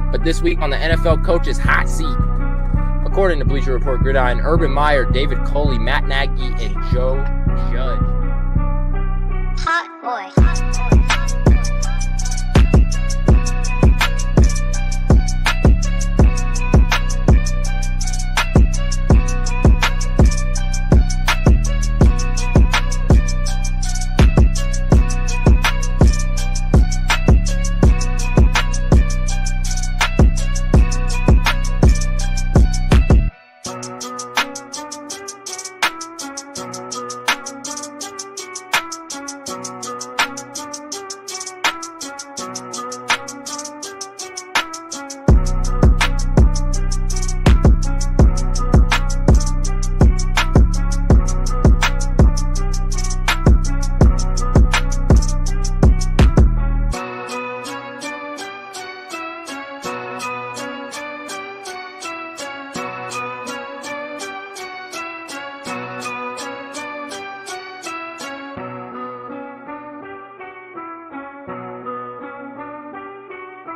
But this week on the NFL Coach's Hot Seat, according to Bleacher Report, Gridiron, Urban Meyer, David Coley, Matt Nagy, and Joe Judge. Hot boy.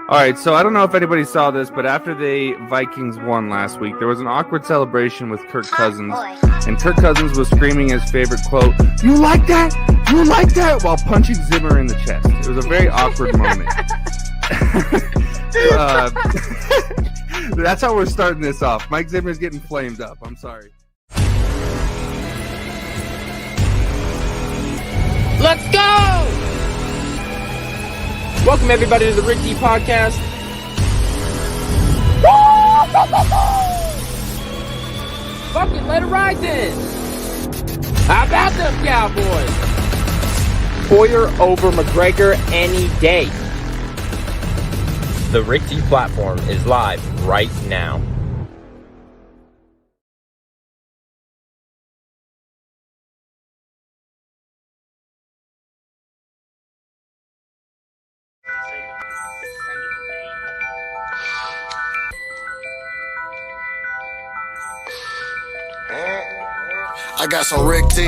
All right, so I don't know if anybody saw this, but after the Vikings won last week, there was an awkward celebration with Kirk Cousins, and Kirk Cousins was screaming his favorite quote, "You like that? You like that?" while punching Zimmer in the chest. It was a very awkward moment. That's how we're starting this off. Mike Zimmer's getting flamed up. I'm sorry. Let's go! Welcome, everybody, to the Rick D Podcast. Fucking let it ride then. How about them Cowboys? Poyer over McGregor any day. The Rick D platform is live right now. I got some Rick T,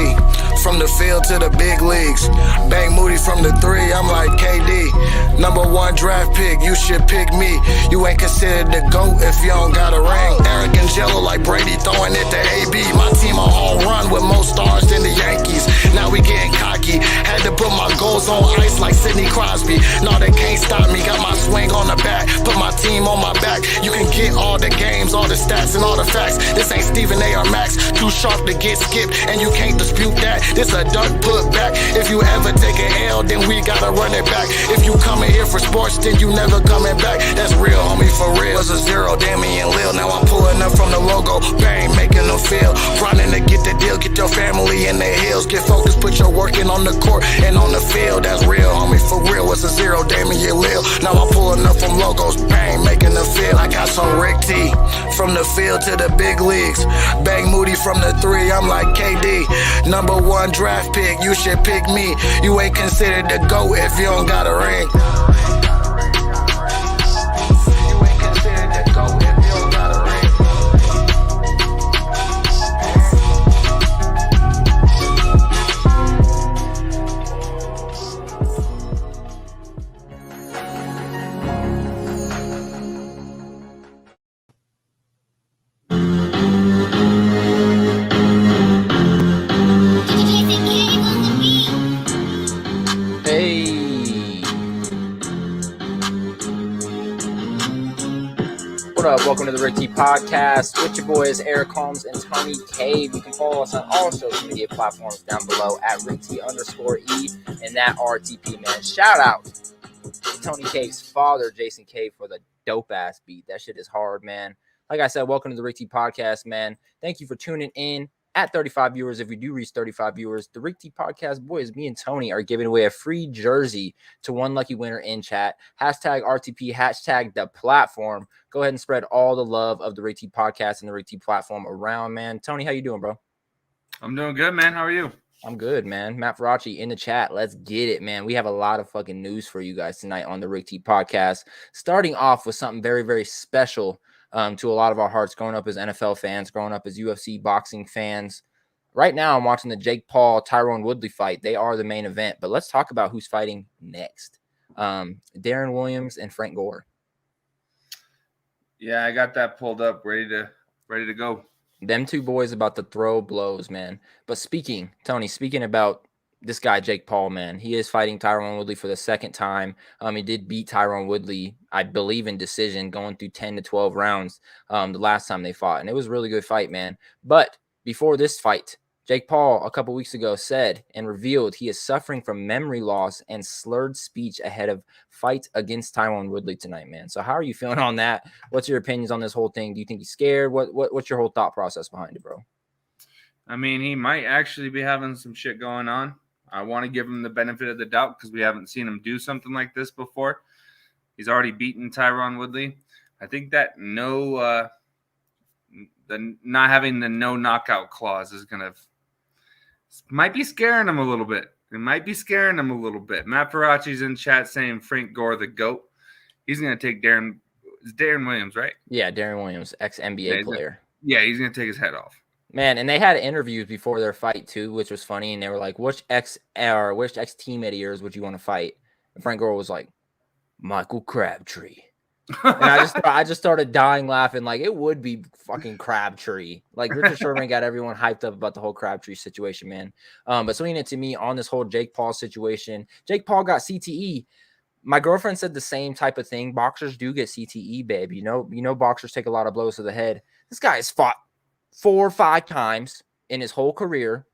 from the field to the big leagues. Bang Moody from the three, I'm like KD. Number one draft pick, you should pick me. You ain't considered the GOAT if you don't got a ring. Eric and Jello like Brady throwing it to AB. My team a home run with more stars than the Yankees. Now we getting cocky. Had to put my goals on ice like Sidney Crosby. No, they can't stop me. Got my swing on the back, put my team on my back. You can get all the games, all the stats, and all the facts. This ain't Stephen A. or Max. Too sharp to get skipped, and you can't dispute that. This a duck put back. If you ever take an L, then we gotta run it back. If you coming here for sports, then you never coming back. That's real, homie, for real. Was a zero, Damian Lil. Now I'm pulling up from the logo. Bang, making them feel. Running to get the deal, get your family in the hills. Get focused, put your work in on the court and on the field. That's real, homie, for real. Was a zero, Damian Lil. Now I'm pulling up from logos. Bang, making them feel. I got some Rick T, from the field to the big leagues. Bang Moody from the three, I'm like KD. Number one draft pick, you should pick me. You ain't considered the GOAT if you don't got a ring. You ain't considered the GOAT if you don't got a ring. What up? Welcome to the Rick T Podcast with your boys Eric Holmes and Tony Cave. You can follow us on all social media platforms down below at RickT_E and that RTP, man. Shout out to Tony Cave's father, Jason Cave, for the dope ass beat. That shit is hard, man. Like I said, welcome to the Rick T Podcast, man. Thank you for tuning in. At 35 viewers, if we do reach 35 viewers, the Rick T Podcast boys, me and Tony, are giving away a free jersey to one lucky winner in chat. Hashtag RTP, hashtag the platform. Go ahead and spread all the love of the Rick T Podcast and the Rick T platform around, man. Tony, how you doing, bro? I'm doing good, man. How are you? I'm good, man. Matt Faraci in the chat. Let's get it, man. We have a lot of fucking news for you guys tonight on the Rick T Podcast. Starting off with something very, very special to a lot of our hearts growing up as NFL fans, growing up as UFC boxing fans. Right now, I'm watching the Jake Paul, Tyrone Woodley fight. They are the main event, but let's talk about who's fighting next. Darren Williams and Frank Gore. Yeah, I got that pulled up, ready to go. Them two boys about to throw blows, man. But speaking about this guy, Jake Paul, man, he is fighting Tyron Woodley for the second time. He did beat Tyron Woodley, I believe, in decision, going through 10 to 12 rounds the last time they fought. And it was a really good fight, man. But before this fight, Jake Paul, a couple weeks ago, said and revealed he is suffering from memory loss and slurred speech ahead of fight against Tyron Woodley tonight, man. So how are you feeling on that? What's your opinions on this whole thing? Do you think he's scared? What's your whole thought process behind it, bro? I mean, he might actually be having some shit going on. I want to give him the benefit of the doubt because we haven't seen him do something like this before. He's already beaten Tyron Woodley. I think that not having the no knockout clause is might be scaring him a little bit. It might be scaring him a little bit. Matt Faraci's in chat saying Frank Gore the GOAT. He's going to take Darren Williams, right? Yeah, Darren Williams, ex-NBA player. Yeah, he's going to take his head off. Man, and they had interviews before their fight too, which was funny. And they were like, which ex-teammate of yours would you want to fight? And Frank Gore was like, Michael Crabtree. And I just started dying laughing. Like, it would be fucking Crabtree. Like, Richard Sherman got everyone hyped up about the whole Crabtree situation, man. But swinging it to me on this whole Jake Paul situation, Jake Paul got CTE. My girlfriend said the same type of thing. Boxers do get CTE, babe. You know, boxers take a lot of blows to the head. This guy has fought 4 or 5 times in his whole career,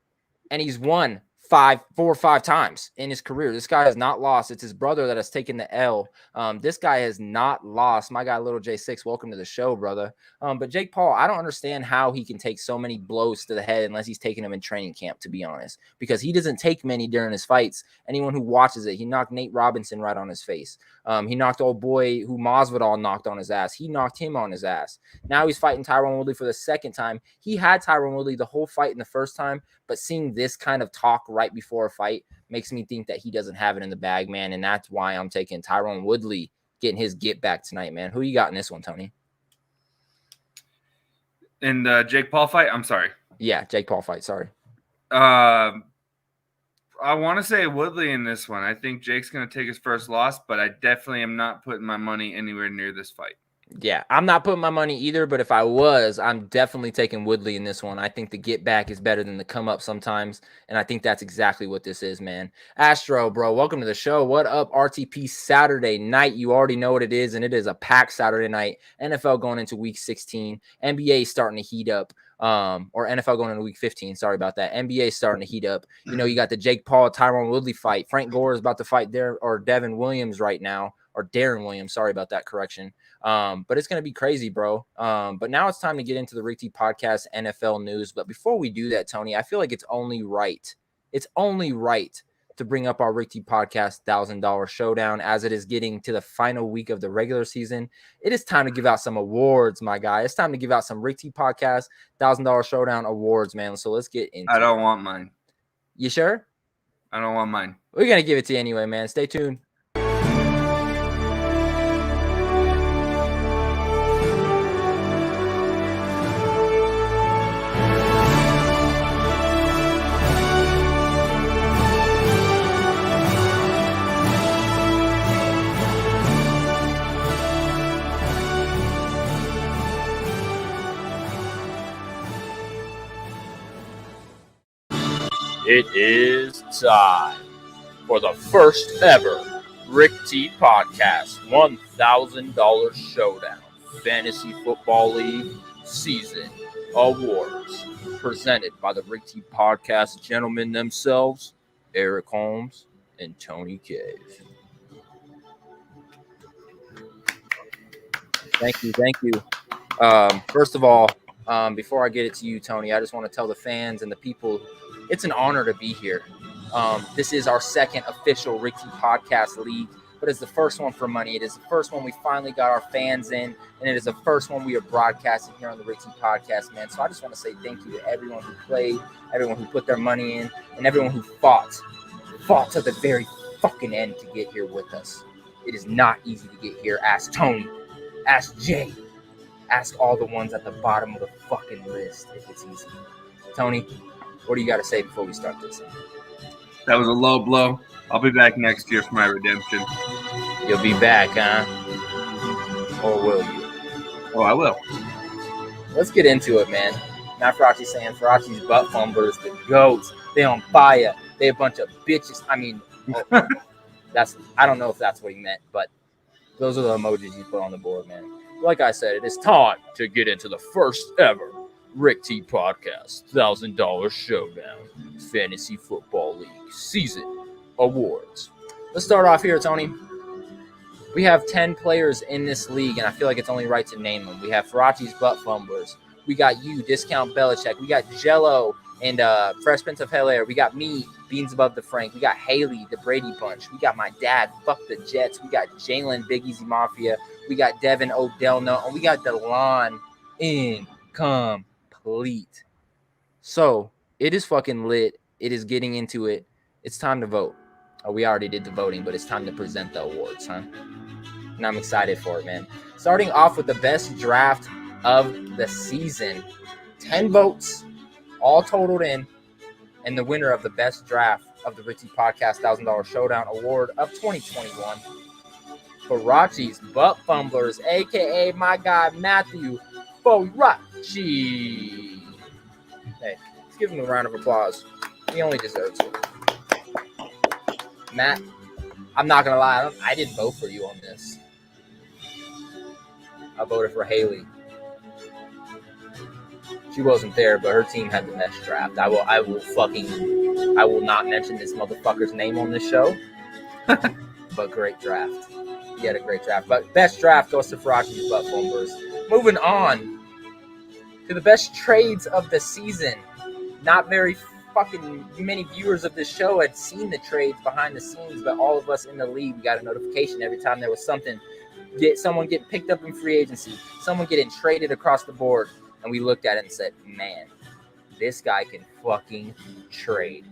and he's won 4 or 5 times in his career. This guy has not lost. It's his brother that has taken the L. This guy has not lost. My guy, Little J6, welcome to the show, brother. But Jake Paul, I don't understand how he can take so many blows to the head unless he's taking them in training camp, to be honest, because he doesn't take many during his fights. Anyone who watches it, he knocked Nate Robinson right on his face. He knocked old boy who Masvidal knocked on his ass. He knocked him on his ass. Now he's fighting Tyron Woodley for the second time. He had Tyron Woodley the whole fight in the first time, but seeing this kind of talk right before a fight makes me think that he doesn't have it in the bag, man. And that's why I'm taking Tyron Woodley getting his get back tonight, man. Who you got in this one, Tony? In the Jake Paul fight? I'm sorry. Yeah, Jake Paul fight. Sorry. I want to say Woodley in this one. I think Jake's going to take his first loss, but I definitely am not putting my money anywhere near this fight. Yeah, I'm not putting my money either, but if I was, I'm definitely taking Woodley in this one. I think the get back is better than the come up sometimes, and I think that's exactly what this is, man. Astro, bro, welcome to the show. What up, RTP Saturday night? You already know what it is, and it is a packed Saturday night. NFL going into Week 16. NBA starting to heat up. Or NFL going into Week 15. Sorry about that. NBA starting to heat up. You know, you got the Jake Paul, Tyron Woodley fight. Frank Gore is about to fight Devin Williams right now, or Darren Williams. Sorry about that correction. But it's going to be crazy, bro. But now it's time to get into the Rick T Podcast NFL news. But before we do that, Tony, I feel like it's only right to bring up our Rick T Podcast $1,000 Showdown as it is getting to the final week of the regular season. It is time to give out some awards, my guy. It's time to give out some Rick T Podcast $1,000 Showdown awards, man. So let's get into it. I don't want mine. You sure? I don't want mine. We're going to give it to you anyway, man. Stay tuned. It is time for the first ever Rick T Podcast $1,000 Showdown Fantasy Football League Season Awards, presented by the Rick T Podcast gentlemen themselves, Eric Holmes and Tony Cave. Thank you. First of all, before I get it to you, Tony, I just want to tell the fans and the people, it's an honor to be here. This is our second official Rick T Podcast League, but it's the first one for money. It is the first one we finally got our fans in, and it is the first one we are broadcasting here on the Rick T Podcast, man. So I just want to say thank you to everyone who played, everyone who put their money in, and everyone who fought to the very fucking end to get here with us. It is not easy to get here. Ask Tony. Ask Jay. Ask all the ones at the bottom of the fucking list if it's easy. Tony, what do you got to say before we start this? That was a low blow. I'll be back next year for my redemption. You'll be back, huh? Or will you? Oh, I will. Let's get into it, man. Matt Farachi saying Farachi's butt fumblers, the goats. They on fire. They a bunch of bitches. I mean, I don't know if that's what he meant, but those are the emojis you put on the board, man. Like I said, it is time to get into the first ever Rick T Podcast $1,000 Showdown Fantasy Football League Season Awards. Let's start off here, Tony. We have 10 players in this league, and I feel like it's only right to name them. We have Farachi's butt fumblers. We got you, Discount Belichick. We got Jello and Fresh Prince of Bel-Air. We got me, Beans Above the Frank. We got Haley, the Brady Bunch. We got my dad, Fuck the Jets. We got Jalen, Big Easy Mafia. We got Devin, Odell, No. And we got DeLon, incomplete. So, it is fucking lit. It is getting into it. It's time to vote. Oh, we already did the voting, but it's time to present the awards, huh? And I'm excited for it, man. Starting off with the best draft of the season. 10 votes, all totaled in. And the winner of the best draft of the Rick T Podcast $1,000 Showdown Award of 2021. Farachi's butt fumblers, a.k.a. my guy, Matthew Farachi. Hey, let's give him a round of applause. He only deserves it. Matt, I'm not going to lie. I didn't vote for you on this. I voted for Haley. She wasn't there, but her team had the best draft. I will not mention this motherfucker's name on this show. But great draft. He had a great draft. But best draft goes to Farachi's butt fumblers. Moving on to the best trades of the season. Not very fucking many viewers of this show had seen the trades behind the scenes, but all of us in the league, we got a notification every time there was something. Someone getting picked up in free agency, someone getting traded across the board, and we looked at it and said, man, this guy can fucking trade.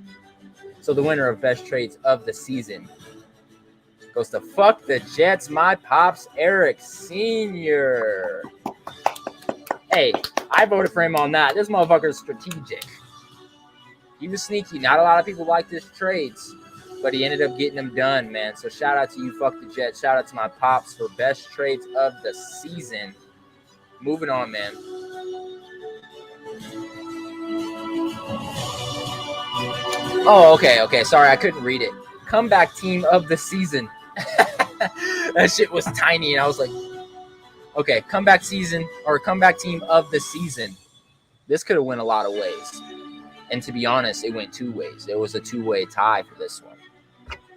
So the winner of best trades of the season goes to Fuck the Jets, my pops, Eric Sr. Hey, I voted for him on that. This motherfucker's strategic. He was sneaky. Not a lot of people like his trades, but he ended up getting them done, man. So shout out to you, Fuck the Jets. Shout out to my pops for best trades of the season. Moving on, man. Oh, okay. Sorry, I couldn't read it. Comeback team of the season. That shit was tiny, and I was like, okay, comeback season or comeback team of the season. This could have went a lot of ways. And to be honest, it went two ways. It was a two-way tie for this one.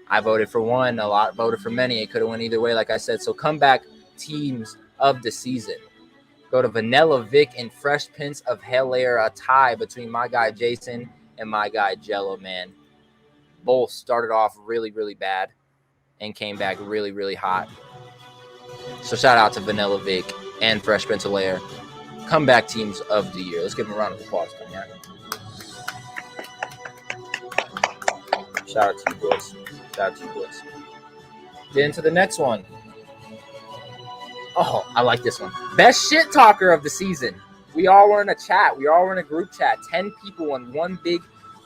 I voted for one. A lot voted for many. It could have went either way, like I said. So comeback teams of the season. Go to Vanilla Vic and Fresh Prince of Bel-Air. A tie between my guy Jason and my guy Jello, man. Both started off really, really bad and came back really, really hot. So shout out to Vanilla Vic and Fresh Prince of Bel-Air. Comeback teams of the year. Let's give them a round of applause. Yeah. Shout out to you boys. Get into the next one. Oh, I like this one. Best shit talker of the season. We all were in a chat. We all were in a group chat. 10 people in one big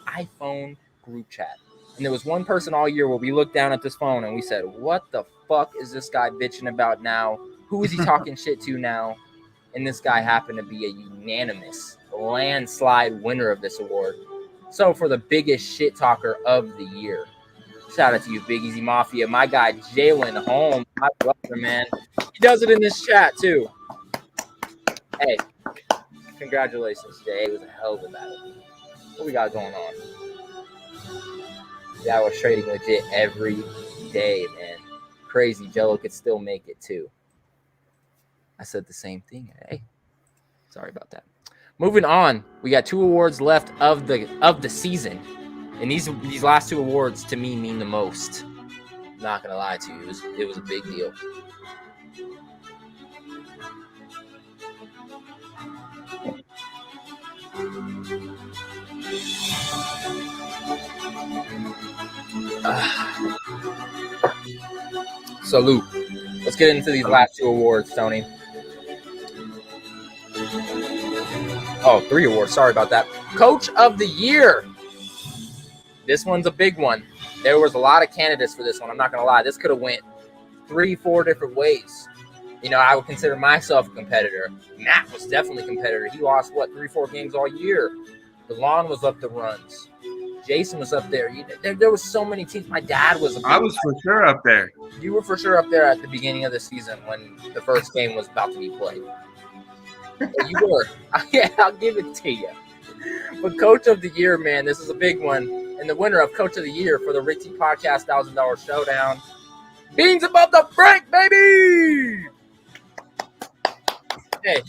iPhone group chat. And there was one person all year where we looked down at this phone and we said, what the fuck is this guy bitching about now? Who is he talking shit to now? And this guy happened to be a unanimous landslide winner of this award. So for the biggest shit talker of the year, shout out to you, Big Easy Mafia. My guy, Jalen Holmes, my brother, man. He does it in this chat, too. Hey, congratulations, Jay. It was a hell of a battle. What we got going on? Yeah, I was trading legit every day, man. Crazy. Jello could still make it, too. I said the same thing. Hey, sorry about that. Moving on, we got 2 awards left of the season, and these last 2 awards to me mean the most. I'm not gonna lie to you, it was a big deal. Salute. Let's get into these last 2 awards, Tony. Oh, 3 awards. Sorry about that. Coach of the Year. This one's a big one. There was a lot of candidates for this one. I'm not going to lie. This could have went 3-4 different ways. I would consider myself a competitor. Matt was definitely a competitor. He lost, 3-4 games all year. DeLon was up the runs. Jason was up there. There was so many teams. My dad was. I was for sure up there. You were for sure up there at the beginning of the season when the first game was about to be played. You were. Yeah, I'll give it to you. But Coach of the Year, man, this is a big one. And the winner of Coach of the Year for the Rick T Podcast $1,000 Showdown, Beans Above the Break, baby! Hey.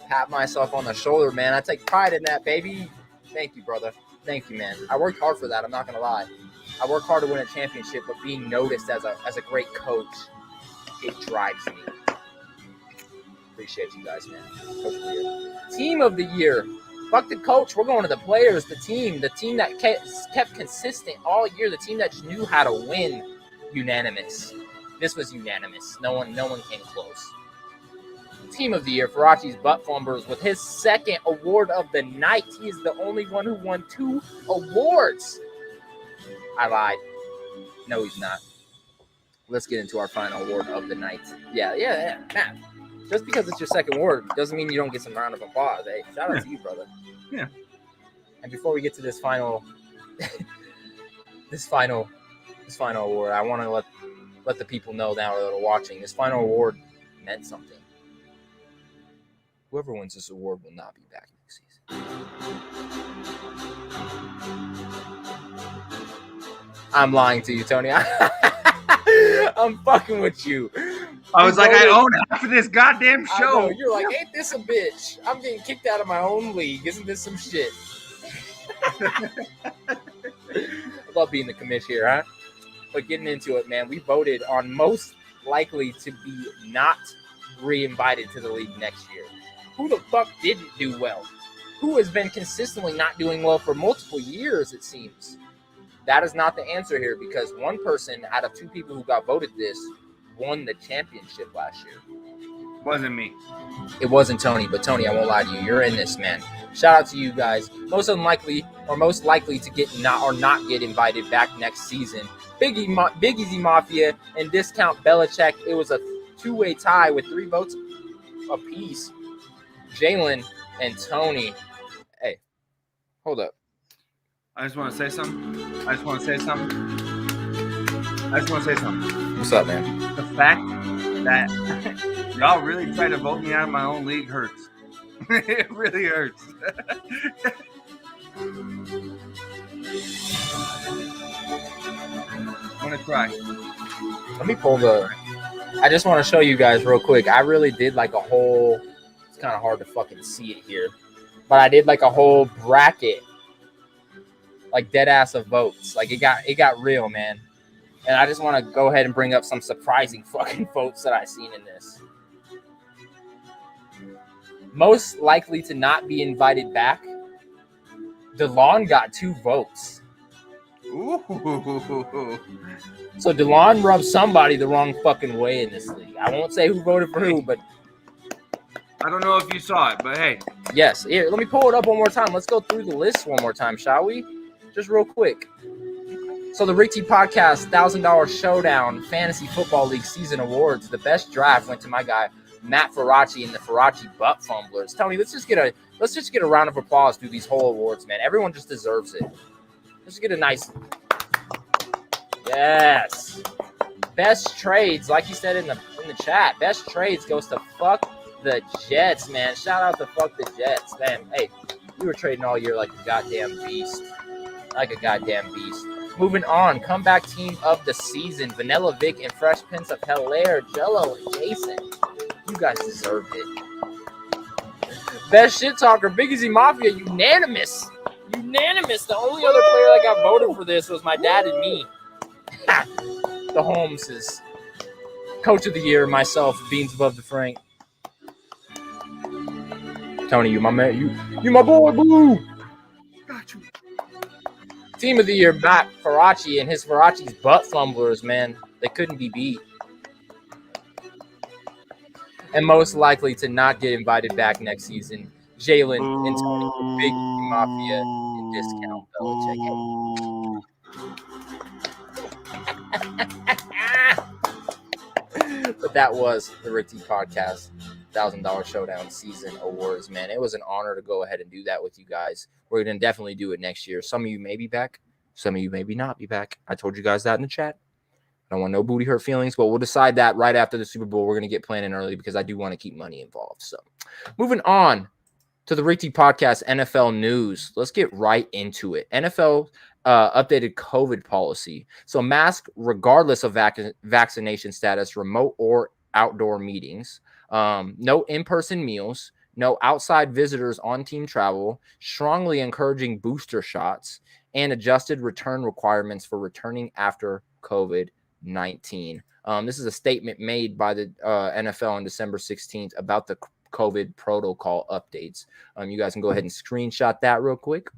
Pat myself on the shoulder, man. I take pride in that, baby. Thank you, brother. Thank you, man. I worked hard for that. I'm not going to lie. I worked hard to win a championship, but being noticed as a great coach, it drives me. Appreciate you guys, man. Coach of the Year. Team of the Year. Fuck the coach. We're going to the players, the team that kept consistent all year, the team that just knew how to win. Unanimous. This was unanimous. No one came close. Team of the Year, Farachi's Butt Fumblers, with his second award of the night. He is the only one who won 2 awards. I lied. No, he's not. Let's get into our final award of the night. Yeah. Matt, just because it's your second award doesn't mean you don't get some round of applause. Hey, shout out to you, brother. Yeah. And before we get to this final award, I want to let the people know now that are watching. This final award meant something. Whoever wins this award will not be back next season. I'm lying to you, Tony. I'm fucking with you. I was like, I own half of this goddamn show. You're like, ain't this a bitch? I'm getting kicked out of my own league. Isn't this some shit? I love being the commish here, huh? But getting into it, man, we voted on most likely to be not re-invited to the league next year. Who the fuck didn't do well? Who has been consistently not doing well for multiple years, it seems? That is not the answer here, because one person out of 2 people who got voted this won the championship last year. Wasn't me. It wasn't Tony, but Tony, I won't lie to you. You're in this, man. Shout out to you guys. Most likely to get not get invited back next season. Big Easy Mafia and Discount Belichick. It was a 2-way tie with 3 votes apiece. Jalen and Tony. Hey, hold up. I just want to say something. What's up, man? The fact that y'all really try to vote me out of my own league hurts. It really hurts. I'm going to try. Let me pull I just want to show you guys real quick. I really did like a whole... It's kind of hard to fucking see it here. But I did like a whole bracket. Like dead ass of votes. Like it got real, man. And I just want to go ahead and bring up some surprising fucking votes that I seen in this. Most likely to not be invited back. DeLon got 2 votes. Ooh. So DeLon rubbed somebody the wrong fucking way in this league. I won't say who voted for who, but I don't know if you saw it, but hey. Yes. Here, let me pull it up one more time. Let's go through the list one more time, shall we? Just real quick. So the Rick T Podcast $1,000 Showdown Fantasy Football League Season Awards. The best draft went to my guy Matt Farachi and the Farachi Butt Fumblers. Tony, let's just get a round of applause through these whole awards, man. Everyone just deserves it. Let's get a nice. Yes. Best trades, like you said in the chat. Best trades goes to fuck the Jets, man. Shout out to fuck the Jets, man. Hey, you were trading all year like a goddamn beast. Moving on, comeback team of the season, Vanilla Vic and Fresh Prince of Bel-Air, Jello and Jason. You guys deserved it. Best shit talker, Big Easy Mafia, unanimous. The only other player that got voted for this was my dad and me. The Holmeses. Coach of the Year, myself, Beans Above the Frank. Tony, you my man. You my boy, boo. Got you. Team of the Year, Matt Farachi and his Farachi's Butt Fumblers, man. They couldn't be beat. And most likely to not get invited back next season, Jalen and Tony for Big Mafia and Discount Belichick. But that was the Rick T Podcast $1,000 Showdown Season Awards, man. It was an honor to go ahead and do that with you guys. We're going to definitely do it next year. Some of you may be back. Some of you maybe not be back. I told you guys that in the chat. I don't want no booty hurt feelings, but we'll decide that right after the Super Bowl. We're going to get planning early because I do want to keep money involved. So moving on to the Rick T Podcast NFL news. Let's get right into it. NFL updated COVID policy. So mask regardless of vaccination status, remote or outdoor meetings. No in-person meals. No outside visitors on team travel. Strongly encouraging booster shots. And adjusted return requirements for returning after COVID-19. This is a statement made by the NFL on December 16th about the COVID protocol updates. You guys can go ahead and screenshot that real quick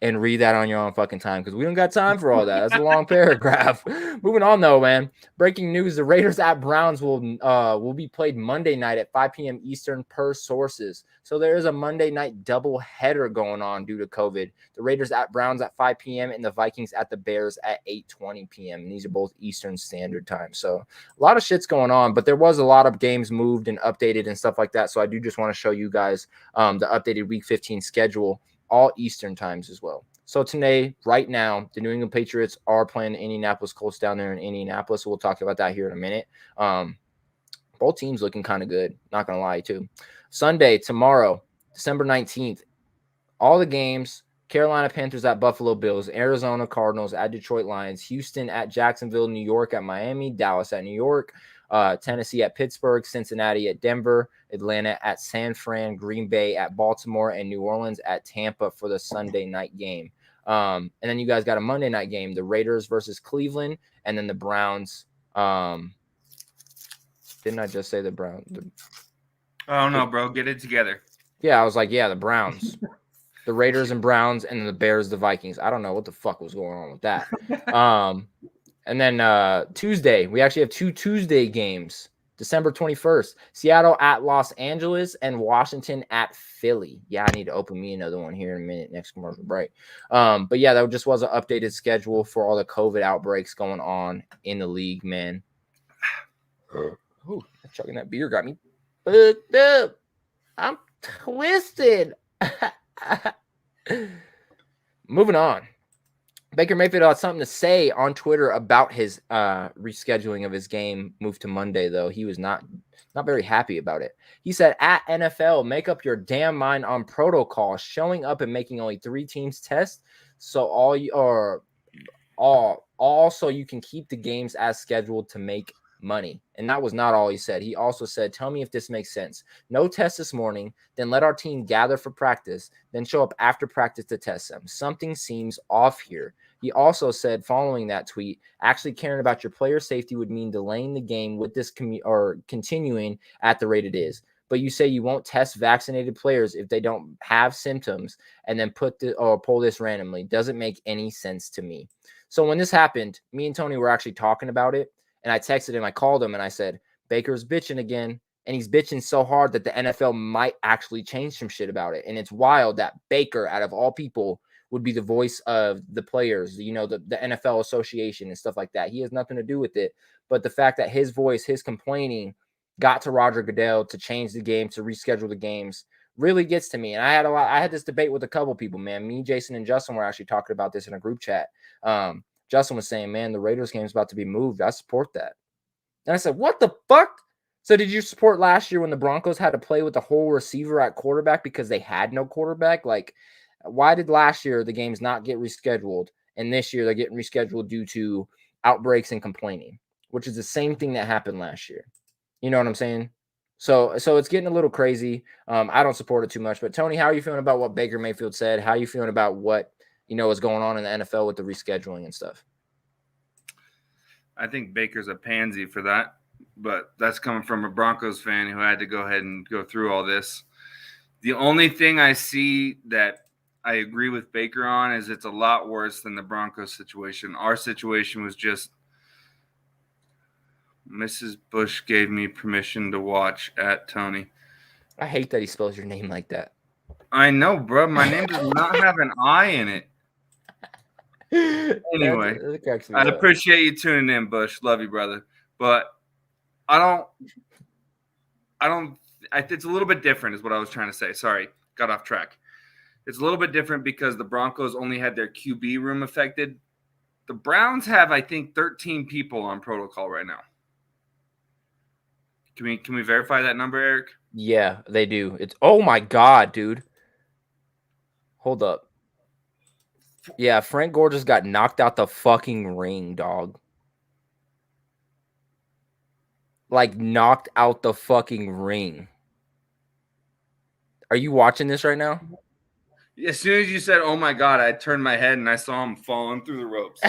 and read that on your own fucking time because we don't got time for all that. That's a long paragraph. Moving on though, man. Breaking news: the Raiders at Browns will be played Monday night at 5 p.m. Eastern per sources. So there is a Monday night double header going on due to COVID. The Raiders at Browns at 5 p.m. and the Vikings at the Bears at 8:20 p.m. And these are both Eastern Standard Time. So a lot of shit's going on, but there was a lot of games moved and updated and stuff like that. So I do just want to show you guys the updated Week 15 schedule. All Eastern times as well. So today, right now, the New England Patriots are playing the Indianapolis Colts down there in Indianapolis. So we'll talk about that here in a minute. Both teams looking kind of good. Not going to lie, too. Sunday, tomorrow, December 19th, all the games, Carolina Panthers at Buffalo Bills, Arizona Cardinals at Detroit Lions, Houston at Jacksonville, New York at Miami, Dallas at New York, Tennessee at Pittsburgh, Cincinnati at Denver, Atlanta at San Fran, Green Bay at Baltimore, and New Orleans at Tampa for the Sunday night game. And then you guys got a Monday night game, the Raiders versus Cleveland, and then the Browns. Didn't I just say the Browns? Oh, no, bro. Get it together. Yeah, I was like, yeah, the Browns. The Raiders and Browns, and then the Bears, the Vikings. I don't know what the fuck was going on with that. And then Tuesday, we actually have 2 Tuesday games. December 21st, Seattle at Los Angeles and Washington at Philly. Yeah, I need to open me another one here in a minute. Next commercial break. But yeah, that just was an updated schedule for all the COVID outbreaks going on in the league, man. Ooh, chugging that beer got me fucked up. I'm twisted. Moving on. Baker Mayfield had something to say on Twitter about his rescheduling of his game moved to Monday, though. He was not very happy about it. He said, at NFL, make up your damn mind on protocol. Showing up and making only 3 teams test, so all so you can keep the games as scheduled to make money. And that was not all he said. He also said, tell me if this makes sense. No test this morning, then let our team gather for practice, then show up after practice to test them. Something seems off here. He also said, following that tweet, actually caring about your player safety would mean delaying the game with this continuing at the rate it is. But you say you won't test vaccinated players if they don't have symptoms and then pull this randomly. Doesn't make any sense to me. So when this happened, me and Tony were actually talking about it. And I texted him, I called him, and I said, Baker's bitching again. And he's bitching so hard that the NFL might actually change some shit about it. And it's wild that Baker, out of all people, would be the voice of the players, the NFL association and stuff like that. He has nothing to do with it. But the fact that his voice, his complaining, got to Roger Goodell to change the game, to reschedule the games, really gets to me. And I had this debate with a couple people, man. Me, Jason, and Justin were actually talking about this in a group chat. Justin was saying, man, the Raiders game is about to be moved. I support that. And I said, what the fuck? So did you support last year when the Broncos had to play with the whole receiver at quarterback because they had no quarterback? Like, why did last year the games not get rescheduled? And this year they're getting rescheduled due to outbreaks and complaining, which is the same thing that happened last year. You know what I'm saying? So it's getting a little crazy. I don't support it too much. But, Tony, how are you feeling about what Baker Mayfield said? How are you feeling about what is going on in the NFL with the rescheduling and stuff? I think Baker's a pansy for that, but that's coming from a Broncos fan who had to go ahead and go through all this. The only thing I see that I agree with Baker on is it's a lot worse than the Broncos situation. Our situation was just Mrs. Bush gave me permission to watch at Tony. I hate that he spells your name like that. I know, bro. My name does not have an I in it. Anyway, I appreciate you tuning in, Bush. Love you, brother. But It's a little bit different is what I was trying to say. Sorry, got off track. It's a little bit different because the Broncos only had their QB room affected. The Browns have, I think, 13 people on protocol right now. Can we verify that number, Eric? Yeah, they do. It's oh my god, dude. Hold up. Yeah, Frank Gore just got knocked out the fucking ring, dog. Like knocked out the fucking ring. Are you watching this right now? As soon as you said, "Oh my god," I turned my head and I saw him falling through the ropes.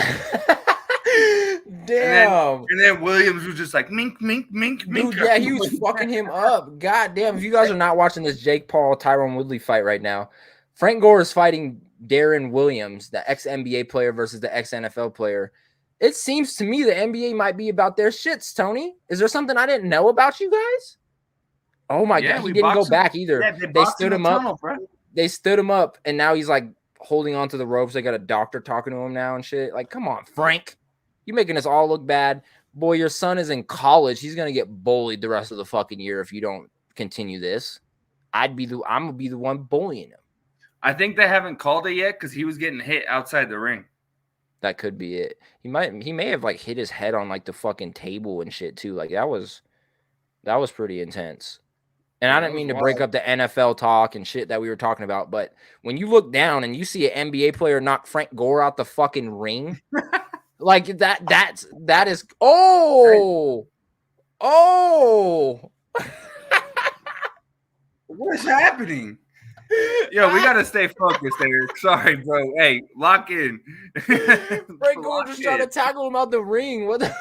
Damn. And then Williams was just like mink, mink, mink, mink. Dude, yeah, he was fucking him up. God damn. If you guys are not watching this Jake Paul, Tyron Woodley fight right now, Frank Gore is fighting Darren Williams, the ex-NBA player versus the ex-NFL player. It seems to me the NBA might be about their shits, Tony. Is there something I didn't know about you guys? Oh my god, he didn't go back either. Yeah, they stood him up. They stood him up, and now he's like holding onto the ropes. They got a doctor talking to him now and shit. Like, come on, Frank. You're making us all look bad. Boy, your son is in college. He's gonna get bullied the rest of the fucking year if you don't continue this. I'm gonna be the one bullying him. I think they haven't called it yet because he was getting hit outside the ring. That could be it. He may have like hit his head on like the fucking table and shit too. Like that was pretty intense. And I didn't mean to break up the NFL talk and shit that we were talking about, but when you look down and you see an NBA player knock Frank Gore out the fucking ring, like that is What is happening? Yo, we gotta stay focused, Eric. Sorry, bro. Hey, lock in. Frank Gore just trying to tackle him out the ring. What the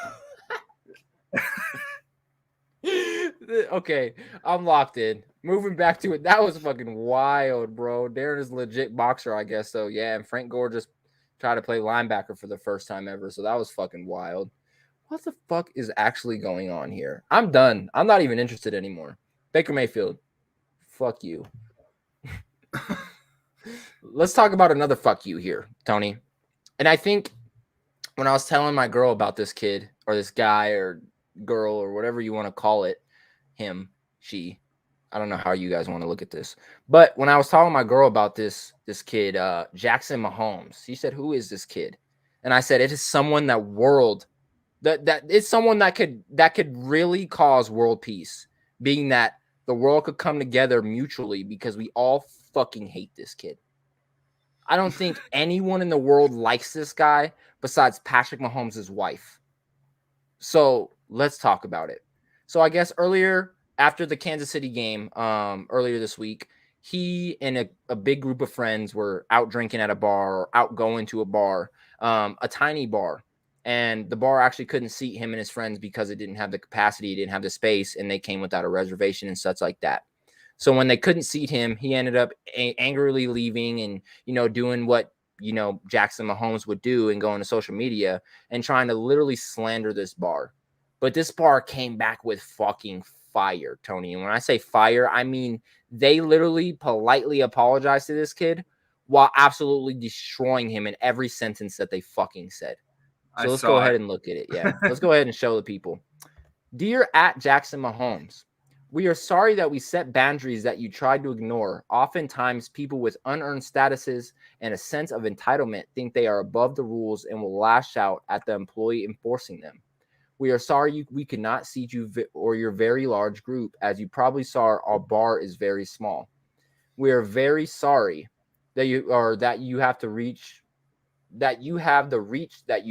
Okay, I'm locked in. Moving back to it. That was fucking wild, bro. Darren is a legit boxer, I guess. So yeah, and Frank Gore just tried to play linebacker for the first time ever. So that was fucking wild. What the fuck is actually going on here? I'm done. I'm not even interested anymore. Baker Mayfield. Fuck you. Let's talk about another fuck you here, Tony. And I think when I was telling my girl about this kid or this guy or girl or whatever you want to call it, him, she, I don't know how you guys want to look at this, but when I was talking to my girl about this kid, Jackson Mahomes, she said, "Who is this kid?" And I said, "It is someone that it's someone that could really cause world peace, being that the world could come together mutually because we all fucking hate this kid." I don't think anyone in the world likes this guy besides Patrick Mahomes' wife. So let's talk about it. So I guess earlier after the Kansas City game, earlier this week, he and a big group of friends were out drinking at a bar or out going to a bar, a tiny bar. And the bar actually couldn't seat him and his friends because it didn't have the capacity, it didn't have the space, and they came without a reservation and such like that. So when they couldn't seat him, he ended up angrily leaving and, doing what, Jackson Mahomes would do and going to social media and trying to literally slander this bar. But this bar came back with fucking fire, Tony. And when I say fire, I mean they literally politely apologized to this kid while absolutely destroying him in every sentence that they fucking said. So let's go ahead and look at it. Yeah, let's go ahead and show the people. Dear @Jackson Mahomes, we are sorry that we set boundaries that you tried to ignore. Oftentimes, people with unearned statuses and a sense of entitlement think they are above the rules and will lash out at the employee enforcing them. We are sorry we could not seat you or your very large group. As you probably saw, our bar is very small. We are very sorry that you have the reach that you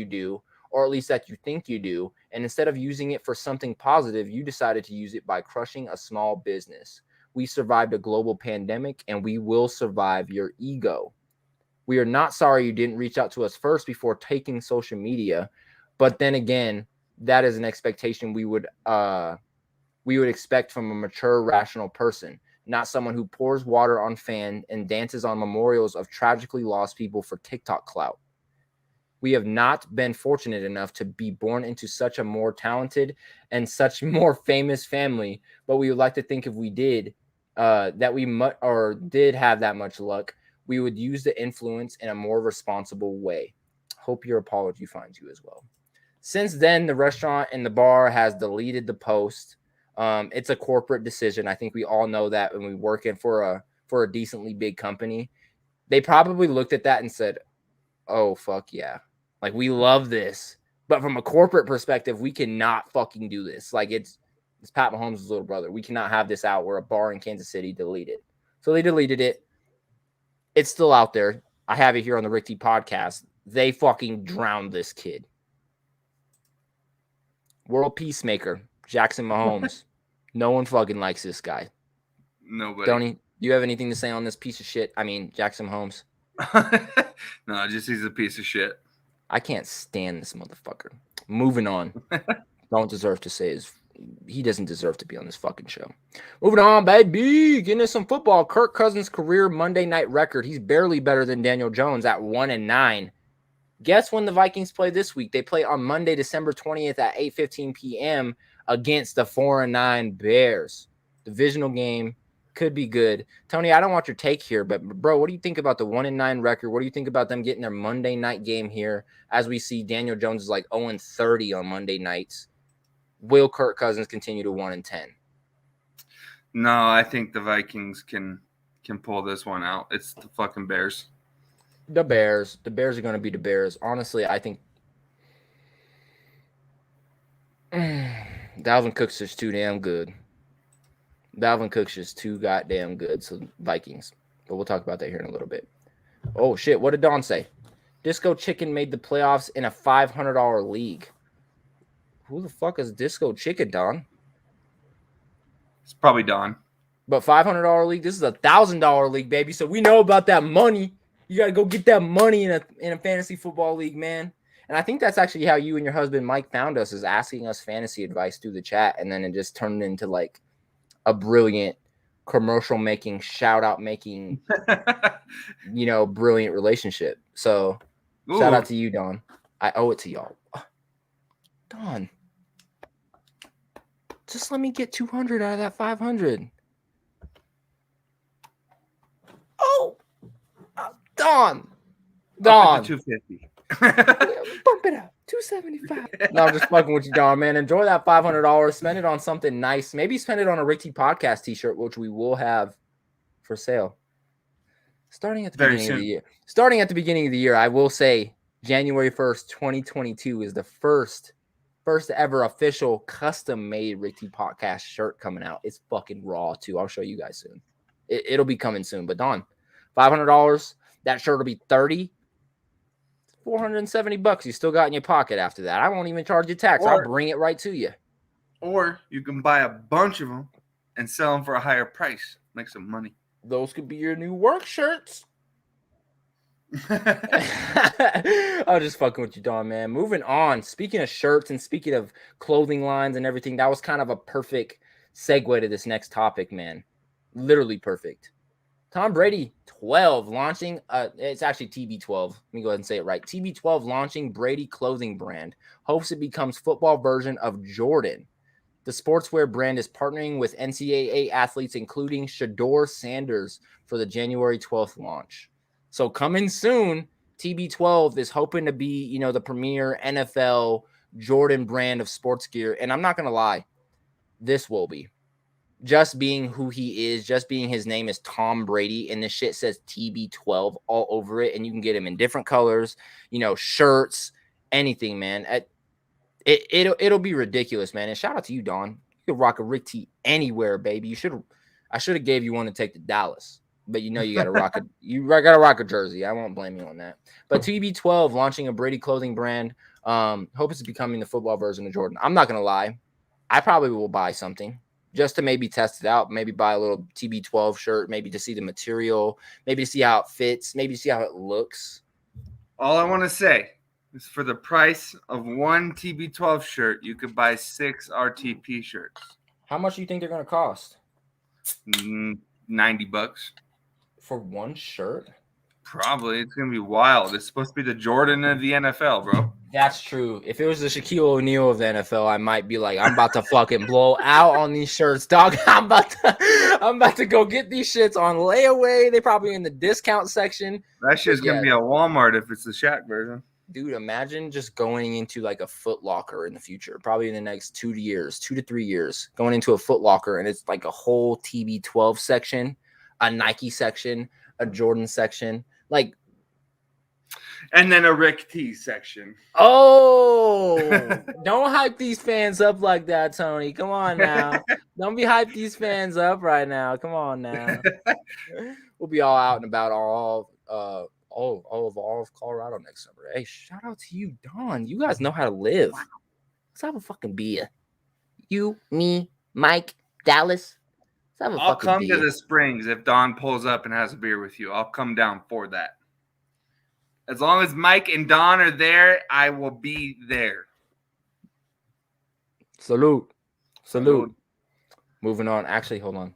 do, or at least that you think you do, and instead of using it for something positive, you decided to use it by crushing a small business. We survived a global pandemic, and we will survive your ego. We are not sorry you didn't reach out to us first before taking social media, but then again, that is an expectation we would expect from a mature, rational person, not someone who pours water on fans and dances on memorials of tragically lost people for TikTok clout. We have not been fortunate enough to be born into such a more talented and such more famous family, but we would like to think if we did, did have that much luck, we would use the influence in a more responsible way. Hope your apology finds you as well. Since then, the restaurant and the bar has deleted the post. It's a corporate decision. I think we all know that when we work in for a decently big company. They probably looked at that and said, oh, fuck yeah. Like, we love this. But from a corporate perspective, we cannot fucking do this. Like, it's Pat Mahomes' little brother. We cannot have this out where a bar in Kansas City deleted. So they deleted it. It's still out there. I have it here on the Rick T podcast. They fucking drowned this kid. World peacemaker, Jackson Mahomes. No one fucking likes this guy. Nobody. Tony, do you have anything to say on this piece of shit? I mean, Jackson Mahomes. No, just he's a piece of shit. I can't stand this motherfucker. Moving on. Don't deserve to say he doesn't deserve to be on this fucking show. Moving on, baby. Getting into some football. Kirk Cousins' career Monday night record. He's barely better than Daniel Jones at 1-9. Guess when the Vikings play this week? They play on Monday, December 20th at 8:15 p.m. against the 4-9 Bears. Divisional game. Could be good. Tony, I don't want your take here, but bro, what do you think about the 1-9 record? What do you think about them getting their Monday night game here as we see Daniel Jones is like 0-30 on Monday nights? Will Kirk Cousins continue to 1-10? No, I think the Vikings can pull this one out. It's the fucking Bears. The Bears are going to be the Bears. Honestly, I think Dalvin Cook's just too damn good. Dalvin Cook's just too goddamn good. So Vikings. But we'll talk about that here in a little bit. Oh, shit. What did Don say? Disco Chicken made the playoffs in a $500 league. Who the fuck is Disco Chicken, Don? It's probably Don. But $500 league, this is a $1,000 league, baby. So we know about that money. You got to go get that money in a fantasy football league, man. And I think that's actually how you and your husband Mike found us, is asking us fantasy advice through the chat. And then it just turned into like a brilliant commercial making, shout out making, brilliant relationship. So shout out to you, Don. I owe it to y'all. Don, just let me get 200 out of that 500. Oh, Don. 250. Bump it up. 275. No, I'm just fucking with you, Don, man. Enjoy that $500. Spend it on something nice. Maybe spend it on a Rick T podcast t-shirt, which we will have for sale. Starting at the beginning of the year, I will say January 1st, 2022 is the first ever official custom-made Rick T podcast shirt coming out. It's fucking raw, too. I'll show you guys soon. It'll be coming soon. But, Don, $500, that shirt will be $30. $470 you still got in your pocket after that. I won't even charge you tax. I'll bring it right to you. Or you can buy a bunch of them and sell them for a higher price. Make some money. Those could be your new work shirts. I'm just fucking with you, Don, man. Moving on. Speaking of shirts and speaking of clothing lines and everything, that was kind of a perfect segue to this next topic, man. Literally perfect. Tom Brady 12 launching, it's actually TB12. Let me go ahead and say it right. TB12 launching Brady clothing brand. Hopes it becomes football version of Jordan. The sportswear brand is partnering with NCAA athletes, including Shador Sanders, for the January 12th launch. So coming soon, TB12 is hoping to be, the premier NFL Jordan brand of sports gear. And I'm not going to lie, this will be. Just being who he is, just being his name is Tom Brady, and this shit says TB12 all over it, and you can get him in different colors, shirts, anything, man. It'll be ridiculous, man. And shout out to you, Don. You can rock a Rick T anywhere, baby. I should have gave you one to take to Dallas, but you gotta rock a jersey. I won't blame you on that. But TB12 launching a Brady clothing brand. Hope it's becoming the football version of Jordan. I'm not gonna lie, I probably will buy something. Just to maybe test it out, maybe buy a little TB12 shirt, maybe to see the material, maybe to see how it fits, maybe see how it looks. All I want to say is for the price of one TB12 shirt, you could buy 6 RTP shirts. How much do you think they're going to cost? $90. For one shirt? Probably. It's going to be wild. It's supposed to be the Jordan of the NFL, bro. That's true. If it was the Shaquille O'Neal of the NFL, I might be like, I'm about to fucking blow out on these shirts, dog. I'm about to go get these shits on layaway. They probably in the discount section. That shit's gonna be at Walmart if it's the Shaq version. Dude, imagine just going into like a Foot Locker in the future, probably in the next 2 to 3 years, going into a Foot Locker and it's like a whole TB12 section, a Nike section, a Jordan section, like, and then a Rick T section. oh, don't hype these fans up like that, Tony. Come on now. Don't be hype these fans up right now. Come on now. We'll be all out and about all of Colorado next summer. Hey, shout out to you, Don. You guys know how to live. Let's have a fucking beer. You, me, Mike, Dallas. Let's have a I'll fucking come beer. to the Springs if Don pulls up and has a beer with you. I'll come down for that. As long as Mike and Don are there, I will be there. Salute. Moving on. Actually, hold on.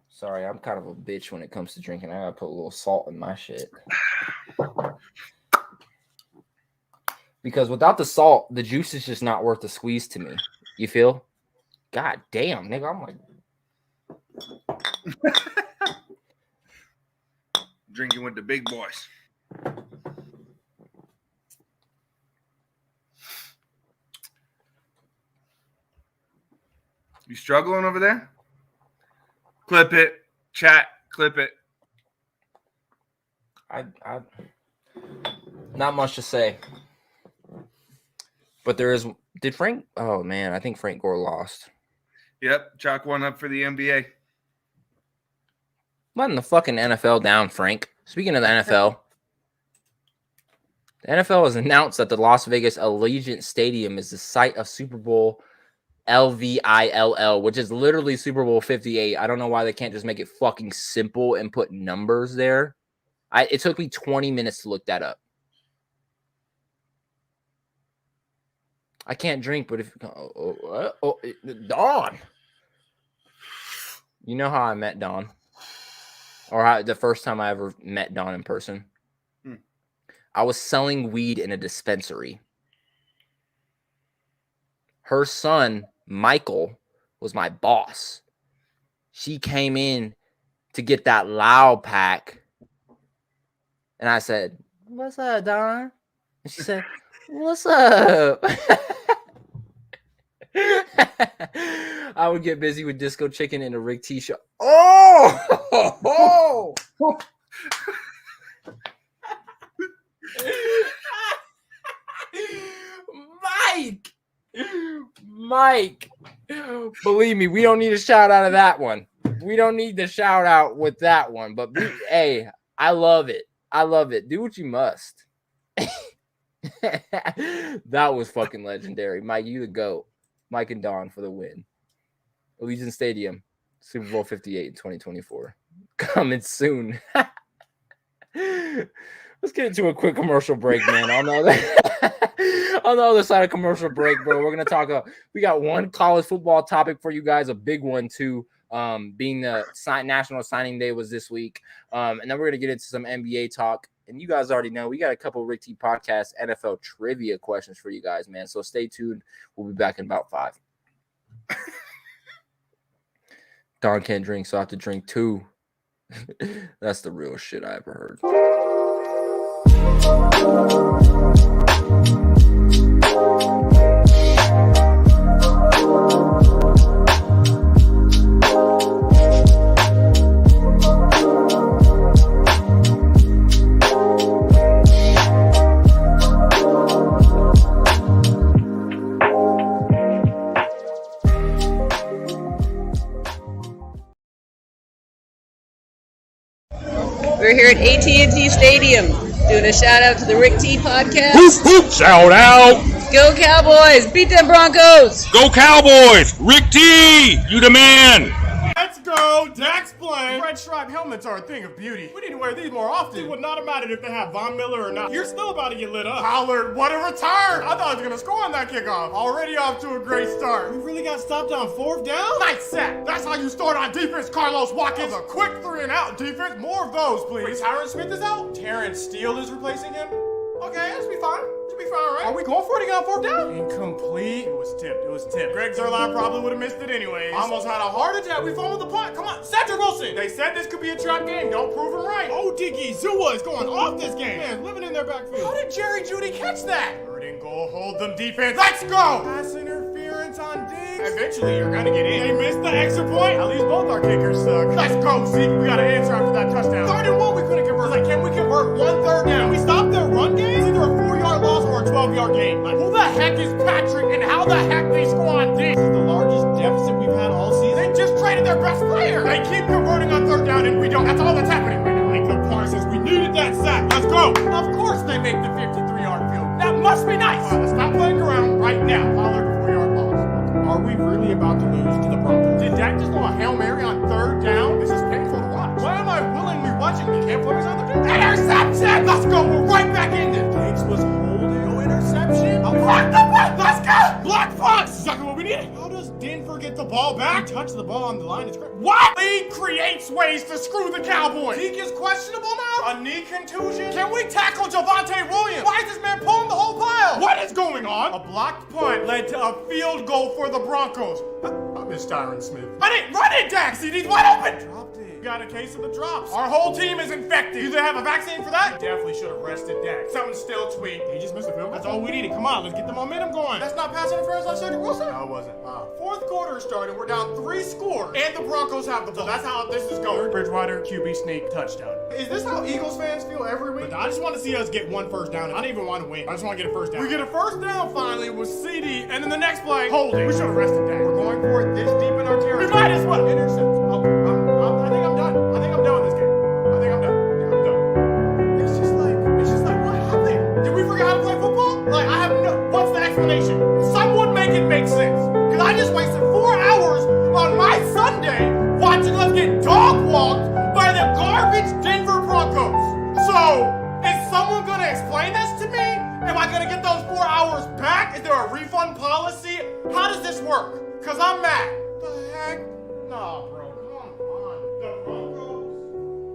Sorry, I'm kind of a bitch when it comes to drinking. I gotta put a little salt in my shit. Because without the salt, the juice is just not worth the squeeze to me. You feel? God damn, nigga. I'm like... Drinking with the big boys. You struggling over there? Clip it. Chat. Clip it. I not much to say. But there is... Did Frank... Oh, man. I think Frank Gore lost. Yep. Chalk one up for the NBA. Letting the fucking NFL down, Frank. Speaking of the NFL, the NFL has announced that the Las Vegas Allegiant Stadium is the site of Super Bowl LVILL, which is literally Super Bowl 58. I don't know why they can't just make it fucking simple and put numbers there. It took me 20 minutes to look that up. I can't drink, but if Dawn, you know how I met Dawn. Or the first time I ever met Dawn in person. I was selling weed in a dispensary. Her son, Michael, was my boss. She came in to get that loud pack. And I said, "What's up, Dawn?" And she said, "What's up?" I would get busy with Disco Chicken and a Rick T show. Oh! Mike, believe me, we don't need a shout out of that one. We don't need the shout out with that one. But hey, I love it. Do what you must. That was fucking legendary. Mike, you the GOAT. Mike and Don for the win. Allegiant Stadium, Super Bowl 58 in 2024. Coming soon. Let's get into a quick commercial break, man. On the other side of commercial break, bro, we're going to talk. We got one college football topic for you guys, a big one, too, being the National Signing Day was this week. And then we're going to get into some NBA talk. And you guys already know we got a couple Rick T Podcast NFL trivia questions for you guys, man. So stay tuned. We'll be back in about 5. Don can't drink, so I have to drink 2. That's the real shit I ever heard. We're here at AT&T Stadium doing a shout out to the Rick T Podcast. Whoop, whoop, shout out. Go Cowboys! Beat them Broncos! Go Cowboys. Rick T, you the man. Let's go, Dax Blaine. Red stripe helmets are a thing of beauty. We need to wear these more often. It would not have mattered if they have Von Miller or not. You're still about to get lit up. Pollard, what a return! I thought I was going to score on that kickoff. Already off to a great start. We really got stopped on 4th down? Nice sack. That's how you start on defense, Carlos Watkins. A quick 3-and-out defense. More of those, please. Wait, Tyron Smith is out? Terrence Steele is replacing him? Oh, Okay, this will be fine. Should be fine, right? Are we going for it again on fourth down? Incomplete. It was tipped. Greg Zerline probably would have missed it anyways. Almost had a heart attack. We fumbled the punt. Come on, Cedric Wilson. They said this could be a trap game. Don't prove him right. Oh, Diggy Zua is going off this game. Man, living in their backfield. How did Jerry Jeudy catch that? Third and goal. Hold them defense. Let's go. Pass interference on Diggs. Eventually, you're gonna get in. They missed the extra point. At least both our kickers suck. Let's go, Zeke. We got an answer after that touchdown. Third and one, we couldn't convert. Like, can we convert one third down? Can we stop their run game? It's either a 4-yard loss or a 12-yard game. Like, who the heck is Patrick and how the heck they score on Diggs? This is the largest deficit we've had all season. They just traded their best player. They keep converting on third down and we don't. That's all that's happening right now. Like, the point says we needed that sack. Let's go. Of course they make the 53-yard field. That must be nice. All right, let's stop playing around right now. Pollard, 4-yard loss. Are we really about to lose to the Broncos? Did Dak just throw a Hail Mary on third down? This is painful to watch. Why am I willingly watching the Cam Fleming's on the field? Interception! Let's go. We're right back in this. Diggs was holding. No interception. Block the punt. Let's go. Block punt. Exactly what we needed. How does Denver get the ball back? Touch the ball on the line. It's great. What? League creates ways to screw the Cowboys. Zeke is questionable now? A knee contusion? Can we tackle Javonte Williams? Why is this man pulling the whole pile? What is going on? A blocked punt led to a field goal for the Broncos. I miss Tyron Smith. Run it, Dak. CD's wide open. Dropped it. Got a case of the drops. Our whole team is infected. Do they have a vaccine for that? Definitely should have rested Dak. Something's still tweaked. He just missed the field. That's all we needed. Come on, let's get the momentum going. That's not pass interference on Cedric Wilson? No, it wasn't. Wow. Fourth quarter started. We're down 3 scores. And the Broncos have the ball. So that's how this is going. Bridgewater, QB sneak, touchdown. Is this how Eagles fans feel every week? I just want to see us get one first down. I don't even want to win. I just want to get a first down. We get a first down finally with CD, and then the next play, holding. We should have rested Dak. We're going for it this deep in our territory. We might as well. Intercept. I think I'm done. I think I'm done with this game. I think I'm done. It's just like, what happened? Did we forget how to play football? Like, I have no, what's the explanation? Someone make it make sense. Because I just wasted 4 hours on my Sunday watching us get dog walked by the garbage Denver Broncos. So, is someone going to explain this to me? Am I going to get those 4 hours back? Is there a refund policy? How does this work? Because I'm mad. The heck? No, bro. Come on. The Broncos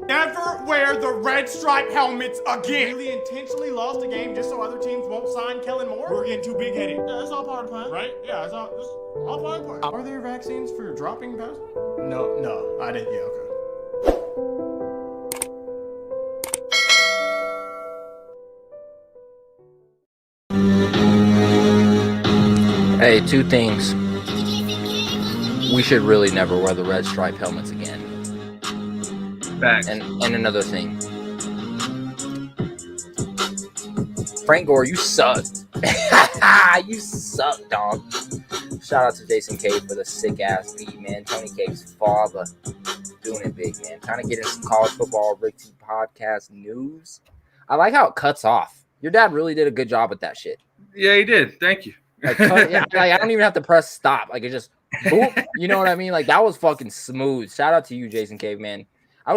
never wear the red stripe helmets again. Really intentionally lost a game just so other teams won't sign Kellen Moore? We're getting too big-headed. Yeah, that's all part of the plan. Right? Yeah, it's all part of the plan. Are there vaccines for dropping passes? No, I didn't. Yeah, okay. Hey, 2 things. We should really never wear the red stripe helmets again. Back. And another thing. Frank Gore, you sucked. You suck, dog. Shout out to Jason Cave for the sick ass beat, man. Tony Cave's father doing it big, man. Trying to get in some college football Rick T podcast news. I like how it cuts off. Your dad really did a good job with that shit. Yeah, he did. Thank you. Like, I don't even have to press stop. Like, it just, boop, you know what I mean? Like, that was fucking smooth. Shout out to you, Jason Cave, man. I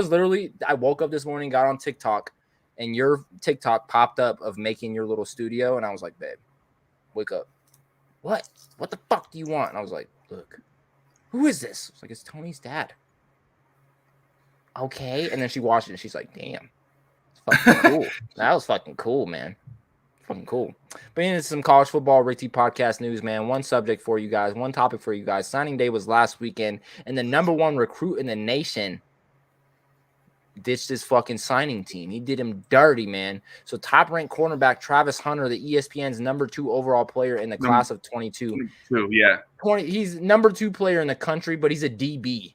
woke up this morning, got on TikTok, and your TikTok popped up of making your little studio, and I was like, babe, wake up. What? What the fuck do you want? And I was like, look, who is this? I was like, it's Tony's dad. Okay. And then she watched it, and she's like, damn, it's fucking cool. That was fucking cool, man. Fucking cool. But into some college football Rick T podcast news, man. One subject for you guys, one topic for you guys. Signing day was last weekend, and the number 1 recruit in the nation ditched his fucking signing team. He did him dirty, man. So top-ranked cornerback Travis Hunter, the ESPN's number 2 overall player in the class of 22. Yeah. He's number 2 player in the country, but he's a DB.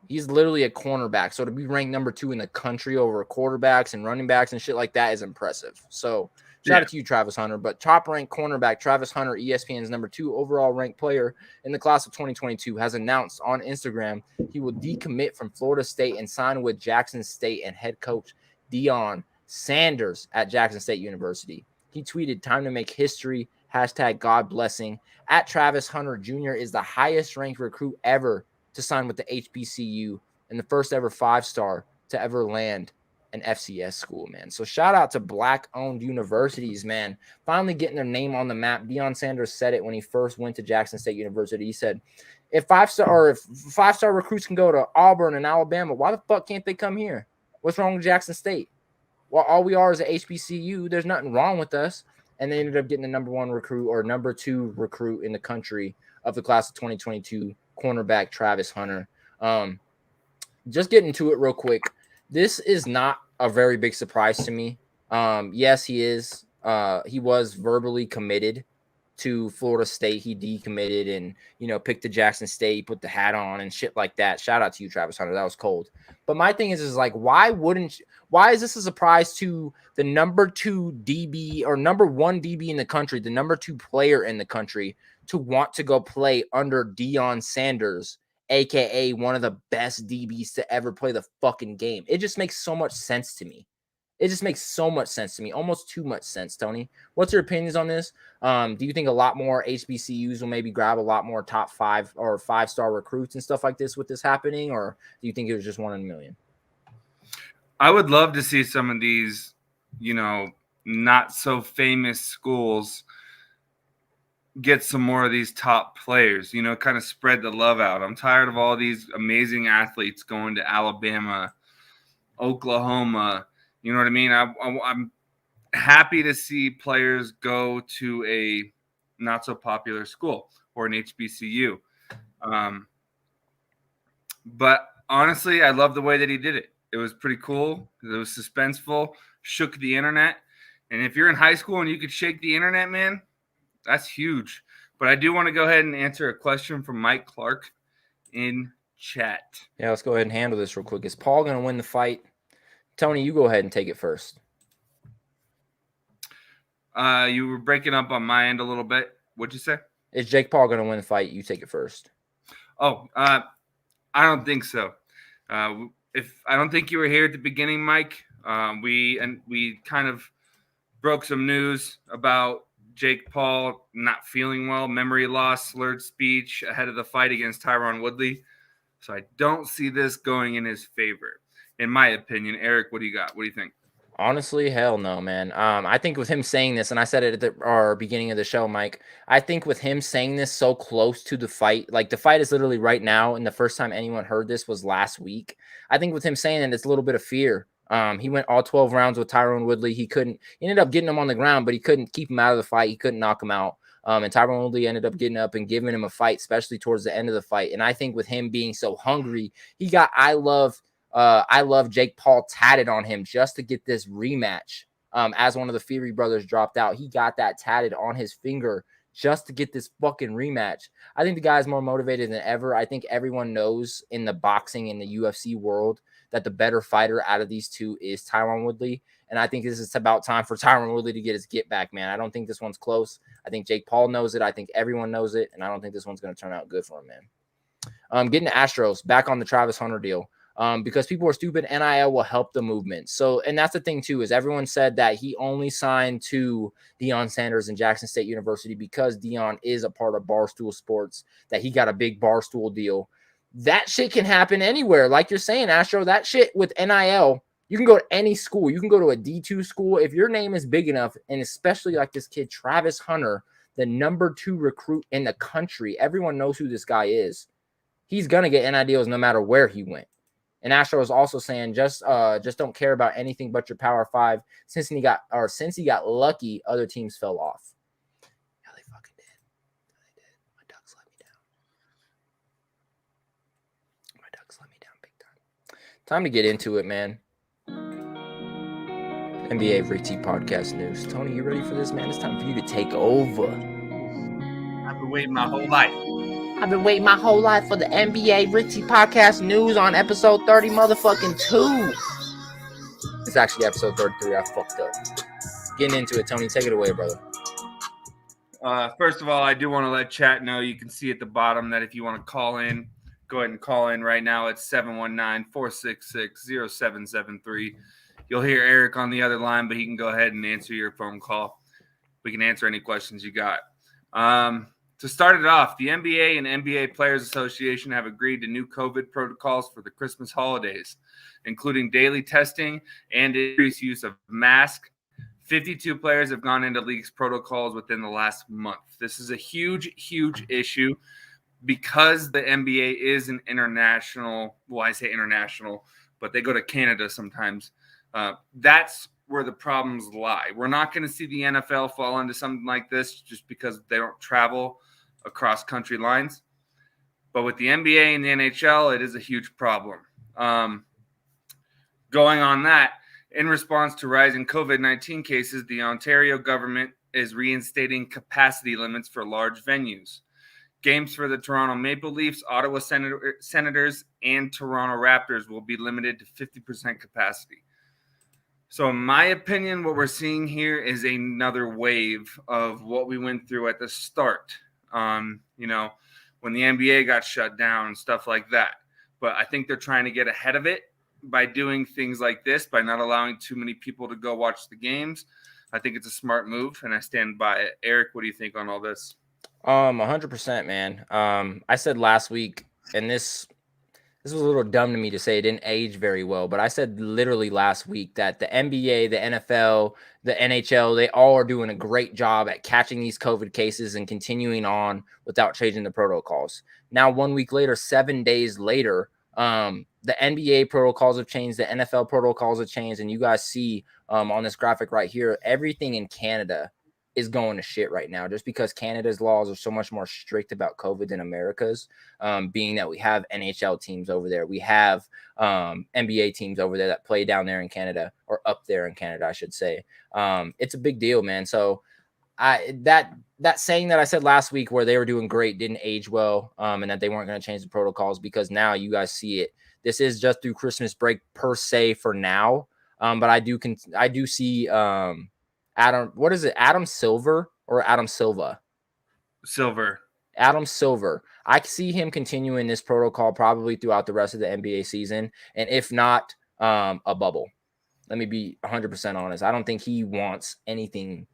He's literally a cornerback. So to be ranked number 2 in the country over quarterbacks and running backs and shit like that is impressive. So shout out to you, Travis Hunter. But top-ranked cornerback Travis Hunter, ESPN's number 2 overall ranked player in the class of 2022, has announced on Instagram he will decommit from Florida State and sign with Jackson State and head coach Deion Sanders at Jackson State University. He tweeted, "Time to make history. #God blessing." At Travis Hunter Jr. is the highest-ranked recruit ever to sign with the HBCU and the first ever 5-star to ever land an FCS school, man. So shout out to Black-owned universities, man. Finally getting their name on the map. Deion Sanders said it when he first went to Jackson State University. He said, if 5-star recruits can go to Auburn and Alabama, why the fuck can't they come here? What's wrong with Jackson State? well, all we are is a HBCU. There's nothing wrong with us. And they ended up getting the number 1 recruit or number 2 recruit in the country of the class of 2022, cornerback Travis Hunter. Just getting to it real quick. This is not a very big surprise to me. Yes, he is. He was verbally committed to Florida State. He decommitted and, picked the Jackson State, put the hat on and shit like that. Shout out to you, Travis Hunter. That was cold. But my thing is like, why is this a surprise to the number 2 DB or number 1 DB in the country, the number 2 player in the country, to want to go play under Deion Sanders, aka one of the best DBs to ever play the fucking game? It just makes so much sense to me. Almost too much sense, Tony. What's your opinions on this? Do you think a lot more HBCUs will maybe grab a lot more top 5 or 5-star recruits and stuff like this with this happening? Or do you think it was just 1 in a million? I would love to see some of these, not so famous schools get some more of these top players, kind of spread the love out. I'm tired of all these amazing athletes going to Alabama, Oklahoma. You know what I mean? I'm happy to see players go to a not so popular school or an HBCU. But honestly, I love the way that he did it. It was pretty cool. It was suspenseful, shook the internet. And if you're in high school and you could shake the internet, man, that's huge. But I do want to go ahead and answer a question from Mike Clark in chat. Yeah, let's go ahead and handle this real quick. Is Paul going to win the fight? Tony, you go ahead and take it first. You were breaking up on my end a little bit. What'd you say? Is Jake Paul going to win the fight? You take it first. Oh, I don't think so. If I don't think you were here at the beginning, Mike, we kind of broke some news about Jake Paul not feeling well, memory loss, slurred speech ahead of the fight against Tyron Woodley. So I don't see this going in his favor, in my opinion. Eric, what do you got? What do you think? Honestly, hell no, man. I think with him saying this, and I said it at our beginning of the show, Mike, I think with him saying this so close to the fight, like the fight is literally right now, and the first time anyone heard this was last week. I think with him saying it, it's a little bit of fear. He went all 12 rounds with Tyron Woodley. He ended up getting him on the ground, but he couldn't keep him out of the fight. He couldn't knock him out. And Tyron Woodley ended up getting up and giving him a fight, especially towards the end of the fight. And I think with him being so hungry, he got I love Jake Paul tatted on him just to get this rematch. As one of the Fury brothers dropped out, he got that tatted on his finger just to get this fucking rematch. I think the guy's more motivated than ever. I think everyone knows in the boxing and the UFC world that the better fighter out of these two is Tyron Woodley. And I think this is about time for Tyron Woodley to get his get back, man. I don't think this one's close. I think Jake Paul knows it. I think everyone knows it. And I don't think this one's going to turn out good for him, man. Getting to Astros, back on the Travis Hunter deal. Because people are stupid, NIL will help the movement. So, and that's the thing too, is everyone said that he only signed to Deion Sanders and Jackson State University because Deion is a part of Barstool Sports, that he got a big Barstool deal. That shit can happen anywhere. Like you're saying, Astro, that shit with NIL, you can go to any school. You can go to a D2 school. If your name is big enough, and especially like this kid, Travis Hunter, the number 2 recruit in the country, everyone knows who this guy is. He's going to get NIL deals no matter where he went. And Astro is also saying, just don't care about anything but your Power 5. Since he got lucky, other teams fell off. Yeah, they fucking did. They did. My Ducks let me down big time. Time to get into it, man. NBA Rick T Podcast News. Tony, you ready for this, man? It's time for you to take over. I've been waiting my whole life. I've been waiting my whole life for the NBA Rick T Podcast News on episode 30 motherfucking 2. It's actually episode 33. I fucked up. Getting into it, Tony. Take it away, brother. First of all, I do want to let chat know, you can see at the bottom that if you want to call in, go ahead and call in right now. It's 719-466-0773. You'll hear Eric on the other line, but he can go ahead and answer your phone call. We can answer any questions you got. To start it off, the NBA and NBA Players Association have agreed to new COVID protocols for the Christmas holidays, including daily testing and increased use of masks. 52 players have gone into league's protocols within the last month. This is a huge, huge issue because the NBA is an international, well, I say international, but they go to Canada sometimes. That's where the problems lie. We're not going to see the NFL fall into something like this just because they don't travel across country lines. But with the NBA and the NHL, it is a huge problem. Going on that, in response to rising COVID-19 cases, the Ontario government is reinstating capacity limits for large venues. Games for the Toronto Maple Leafs, Ottawa Senators, and Toronto Raptors will be limited to 50% capacity. So in my opinion, what we're seeing here is another wave of what we went through at the start. When the NBA got shut down and stuff like that. But I think they're trying to get ahead of it by doing things like this, by not allowing too many people to go watch the games. I think it's a smart move, and I stand by it. Eric, what do you think on all this? 100%, man. I said last week, and this was a little dumb to me to say, it didn't age very well, but I said literally last week that the NBA, the NFL, the NHL, they all are doing a great job at catching these COVID cases and continuing on without changing the protocols. Now, 1 week later, 7 days later, the NBA protocols have changed, the NFL protocols have changed, and you guys see on this graphic right here, everything in Canada is going to shit right now, just because Canada's laws are so much more strict about COVID than America's, being that we have NHL teams over there. We have NBA teams over there that play down there in Canada, or up there in Canada, I should say. It's a big deal, man. So that saying that I said last week where they were doing great didn't age well, and that they weren't going to change the protocols, because now you guys see it. This is just through Christmas break per se for now. But I do see Adam, what is it? Adam Silver or Adam Silva? Silver. Adam Silver. I see him continuing this protocol probably throughout the rest of the NBA season. And if not, a bubble. Let me be 100% honest. I don't think he wants anything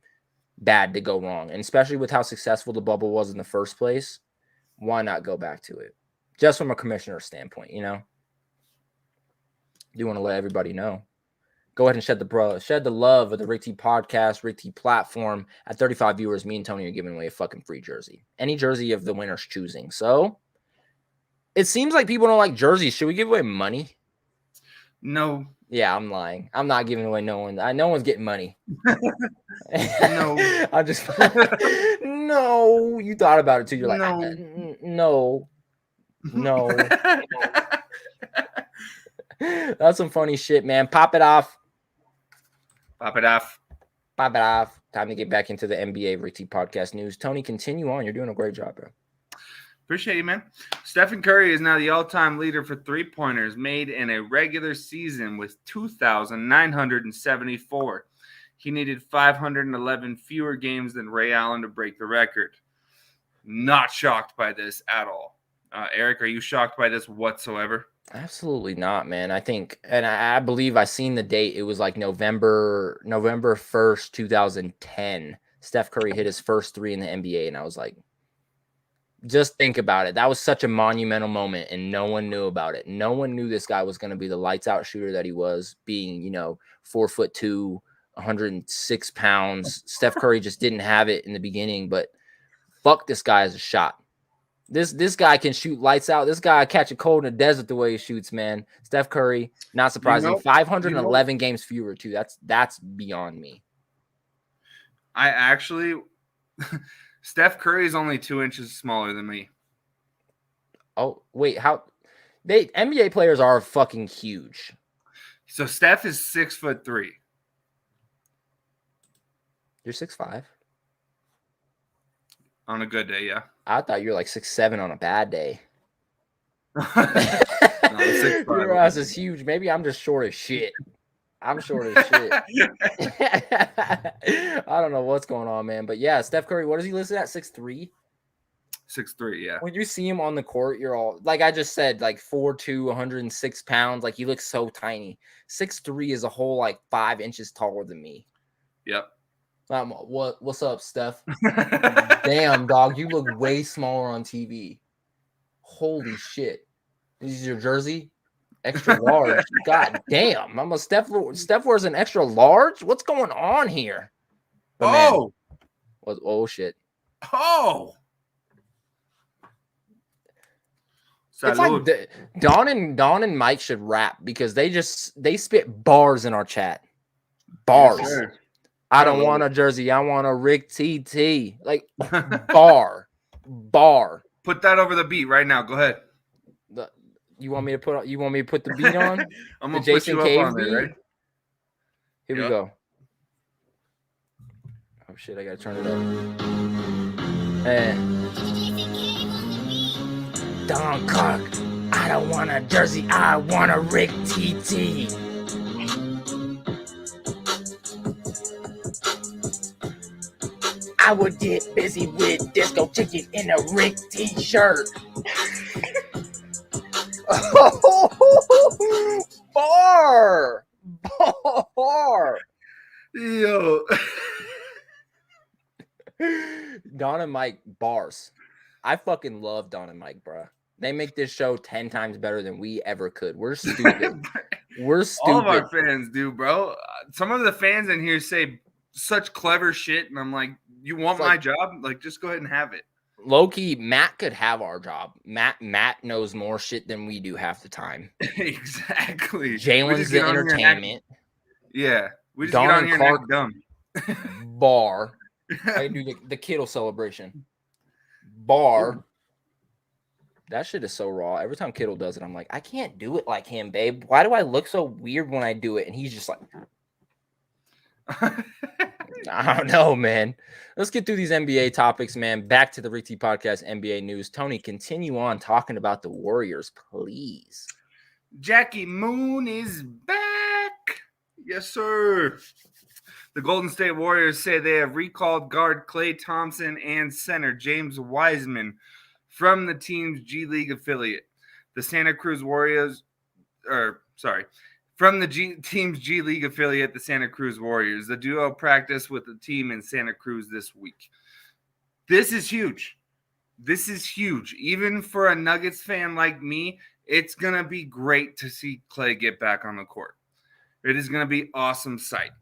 bad to go wrong. And especially with how successful the bubble was in the first place, why not go back to it? Just from a commissioner standpoint, I do want to let everybody know. Go ahead and shed the love of the Rick T podcast, Rick T platform. At 35 viewers, me and Tony are giving away a fucking free jersey. Any jersey of the winner's choosing. So it seems like people don't like jerseys. Should we give away money? No. Yeah, I'm lying. I'm not giving away no one. No one's getting money. No. I just no. You thought about it too. You're like, no. That's some funny shit, man. Pop it off. Pop it off. Pop it off. Time to get back into the NBA Rick T podcast news. Tony, continue on. You're doing a great job, bro. Appreciate you, man. Stephen Curry is now the all-time leader for three-pointers made in a regular season with 2,974. He needed 511 fewer games than Ray Allen to break the record. Not shocked by this at all. Eric, are you shocked by this whatsoever? Absolutely not, man. I think, and I believe I seen the date. It was like November 1st, 2010. Steph Curry hit his first three in the NBA, and I was like, just think about it. That was such a monumental moment, and no one knew about it. No one knew this guy was going to be the lights out shooter that he was, being, 4'2", 106 pounds. Steph Curry just didn't have it in the beginning, but fuck, this guy is a shot. This guy can shoot lights out. This guy catch a cold in the desert the way he shoots, man. Steph Curry, not surprising. 511 games fewer too. That's beyond me. I actually, Steph Curry is only 2 inches smaller than me. Oh wait, NBA players are fucking huge. So Steph is 6'3". You're 6'5". On a good day, yeah. I thought you were like 6'7" on a bad day. No, 6'5". Your ass is huge. Maybe I'm just short as shit. I'm short as shit. I don't know what's going on, man. But yeah, Steph Curry, what is he listed at? 6'3"? 6'3", yeah. When you see him on the court, you're all, like I just said, like 4'2", 106 pounds. Like, he looks so tiny. 6'3" is a whole, like, 5 inches taller than me. Yep. What's up, Steph? Damn, dog, you look way smaller on TV. Holy shit. This is your jersey? Extra large. God damn. I'm a Steph wears an extra large? What's going on here? But oh shit. Oh. It's like Don and Mike should rap, because they spit bars in our chat. Bars. Yes, sir. I don't want a jersey. I want a Rick TT. Like bar. Put that over the beat right now. Go ahead. You want me to put the beat on? I'm The gonna Jason put you Cave up on there, beat? right? Here we Yep. go. Oh shit, I gotta turn it up. And Don Clark, I don't want a jersey, I want a Rick TT. I would get busy with disco chicken in a Rick t-shirt. Bar. Yo. Don and Mike bars. I fucking love Don and Mike, bro. They make this show 10 times better than we ever could. We're stupid. We're stupid. All of our fans do, bro. Some of the fans in here say such clever shit, and I'm like, you want my job? Like, just go ahead and have it. Low-key, Matt could have our job. Matt knows more shit than we do half the time. Exactly. Jalen's the entertainment. Yeah. We just Don get on and here Clark and act dumb. Bar. I do the Kittle celebration. Bar. That shit is so raw. Every time Kittle does it, I'm like, I can't do it like him, babe. Why do I look so weird when I do it? And he's just like, I don't know, man. Let's get through these NBA topics, man. Back to the Rick T Podcast NBA news. Tony, continue on talking about the Warriors, please. Jackie Moon is back. Yes, sir. The Golden State Warriors say they have recalled guard Klay Thompson and center James Wiseman from the team's G League affiliate. The Santa Cruz Warriors, from the team's G League affiliate, the Santa Cruz Warriors. The duo practiced with the team in Santa Cruz this week. This is huge. This is huge. Even for a Nuggets fan like me, it's going to be great to see Klay get back on the court. It is going to be awesome sight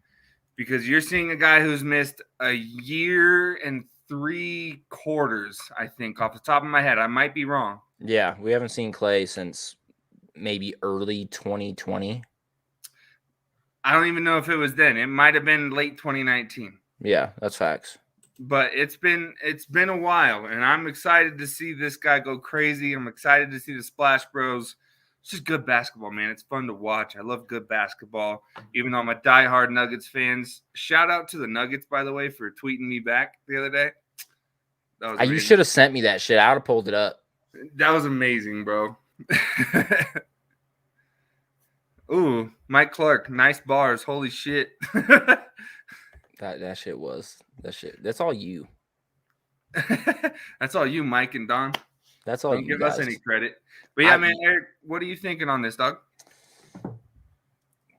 because you're seeing a guy who's missed a year and 3 quarters, I think, off the top of my head. I might be wrong. Yeah, we haven't seen Klay since maybe early 2020. I don't even know if it was then. It might have been late 2019. Yeah, that's facts. But it's been a while, and I'm excited to see this guy go crazy. I'm excited to see the Splash Bros. It's just good basketball, man. It's fun to watch. I love good basketball, even though I'm a diehard Nuggets fan. Shout out to the Nuggets, by the way, for tweeting me back the other day. That was You should have sent me that shit. I would have pulled it up. That was amazing, bro. Ooh, Mike Clark, nice bars. Holy shit. That shit was that shit. That's all you. That's all you, Mike and Don. That's all Don't you give guys. us any credit. But yeah, man, Eric, what are you thinking on this, dog?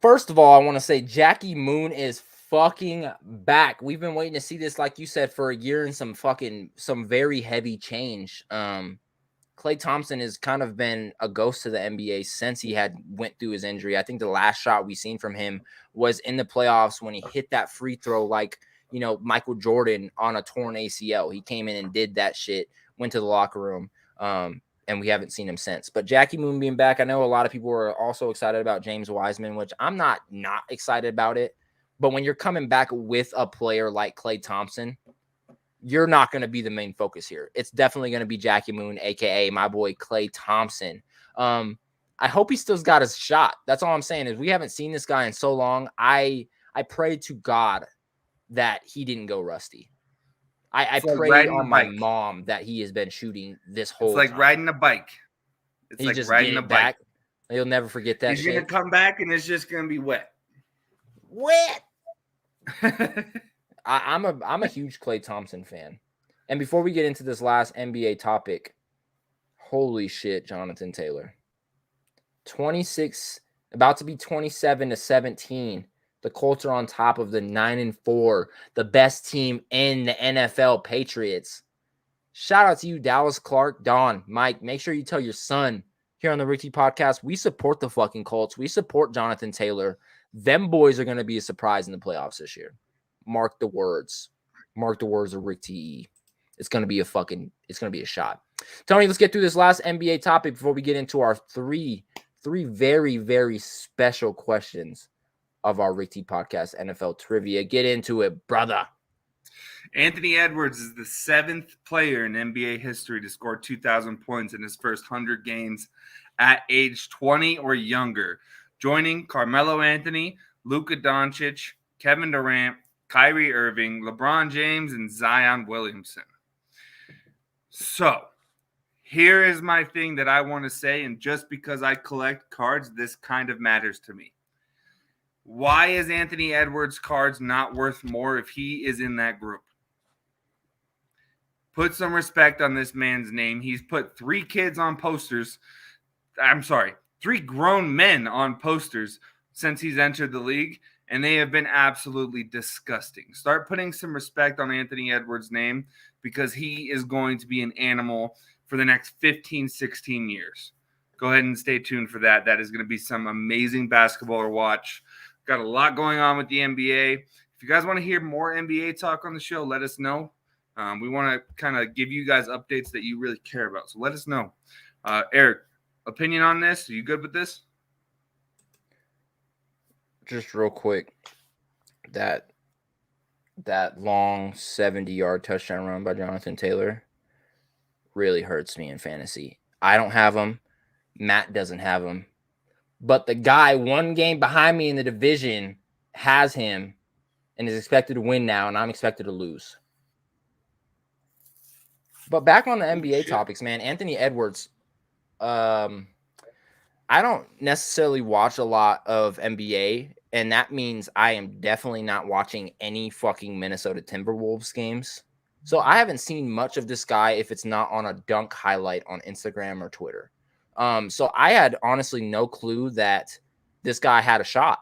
First of all, I want to say Jackie Moon is fucking back. We've been waiting to see this, like you said, for a year and some very heavy change. Klay Thompson has kind of been a ghost to the NBA since he went through his injury. I think the last shot we seen from him was in the playoffs when he hit that free throw like, Michael Jordan on a torn ACL. He came in and did that shit, went to the locker room, and we haven't seen him since. But Jackie Moon being back, I know a lot of people are also excited about James Wiseman, which I'm not excited about it. But when you're coming back with a player like Klay Thompson, you're not going to be the main focus here. It's definitely going to be Jackie Moon, a.k.a. my boy Klay Thompson. I hope he still's got his shot. That's all I'm saying is we haven't seen this guy in so long. I pray to God that he didn't go rusty. I pray on my mom that he has been shooting this whole time. It's like riding a bike. It's like riding a bike. You'll never forget that He's shit. going to come back and it's just going to be wet. Wet! I'm a huge Klay Thompson fan. And before we get into this last NBA topic, holy shit, Jonathan Taylor. 26, about to be 27-17. The Colts are on top of the 9-4, the best team in the NFL, Patriots. Shout out to you, Dallas, Clark, Don, Mike. Make sure you tell your son here on the Rick T Podcast, we support the fucking Colts. We support Jonathan Taylor. Them boys are going to be a surprise in the playoffs this year. Mark the words. Mark the words of Rick T. It's going to be a shot. Tony, let's get through this last NBA topic before we get into our three very, very special questions of our Rick T Podcast NFL Trivia. Get into it, brother. Anthony Edwards is the 7th player in NBA history to score 2,000 points in his first 100 games at age 20 or younger, joining Carmelo Anthony, Luka Doncic, Kevin Durant, Kyrie Irving, LeBron James, and Zion Williamson. So, here is my thing that I want to say, and just because I collect cards, this kind of matters to me. Why is Anthony Edwards' cards not worth more if he is in that group? Put some respect on this man's name. He's put 3 kids on posters. 3 grown men on posters since he's entered the league, and they have been absolutely disgusting. Start putting some respect on Anthony Edwards' name because he is going to be an animal for the next 15, 16 years. Go ahead and stay tuned for that. That is going to be some amazing basketball to watch. Got a lot going on with the NBA. If you guys want to hear more NBA talk on the show, let us know. We want to kind of give you guys updates that you really care about. So let us know. Eric, opinion on this? Are you good with this? Just real quick, that long 70-yard touchdown run by Jonathan Taylor really hurts me in fantasy. I don't have him. Matt doesn't have him. But the guy 1 game behind me in the division has him and is expected to win now, and I'm expected to lose. But back on the NBA topics, man, Anthony Edwards, I don't necessarily watch a lot of NBA, and that means I am definitely not watching any fucking Minnesota Timberwolves games. So I haven't seen much of this guy if it's not on a dunk highlight on Instagram or Twitter. So I had honestly no clue that this guy had a shot,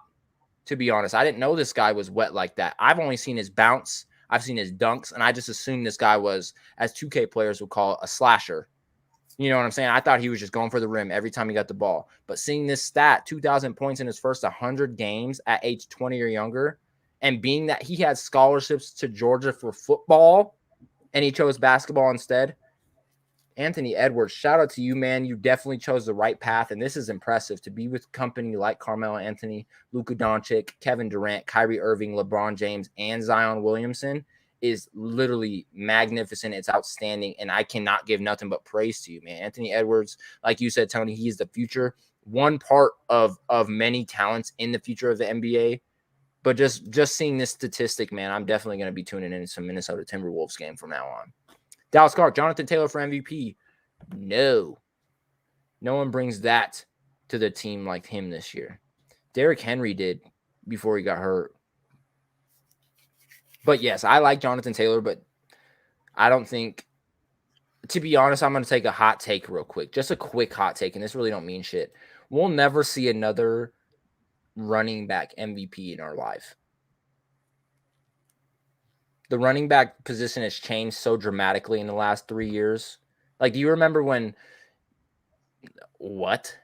to be honest. I didn't know this guy was wet like that. I've only seen his bounce. I've seen his dunks, and I just assumed this guy was, as 2K players would call it, a slasher. You know what I'm saying? I thought he was just going for the rim every time he got the ball. But seeing this stat, 2,000 points in his first 100 games at age 20 or younger, and being that he had scholarships to Georgia for football, and he chose basketball instead, Anthony Edwards, shout out to you, man. You definitely chose the right path, and this is impressive to be with company like Carmelo Anthony, Luka Doncic, Kevin Durant, Kyrie Irving, LeBron James, and Zion Williamson is literally magnificent. It's outstanding, and I cannot give nothing but praise to you, man. Anthony Edwards, like you said, Tony, he's the future, one part of many talents in the future of the NBA. But just seeing this statistic, man, I'm definitely going to be tuning in some Minnesota Timberwolves game from now on. Dallas Clark, Jonathan Taylor for MVP. No one brings that to the team like him this year. Derrick Henry did before he got hurt. But yes, I like Jonathan Taylor, but I don't think, to be honest, I'm going to take a hot take real quick. Just a quick hot take, and this really don't mean shit. We'll never see another running back MVP in our life. The running back position has changed so dramatically in the last 3 years. Like, do you remember when – what?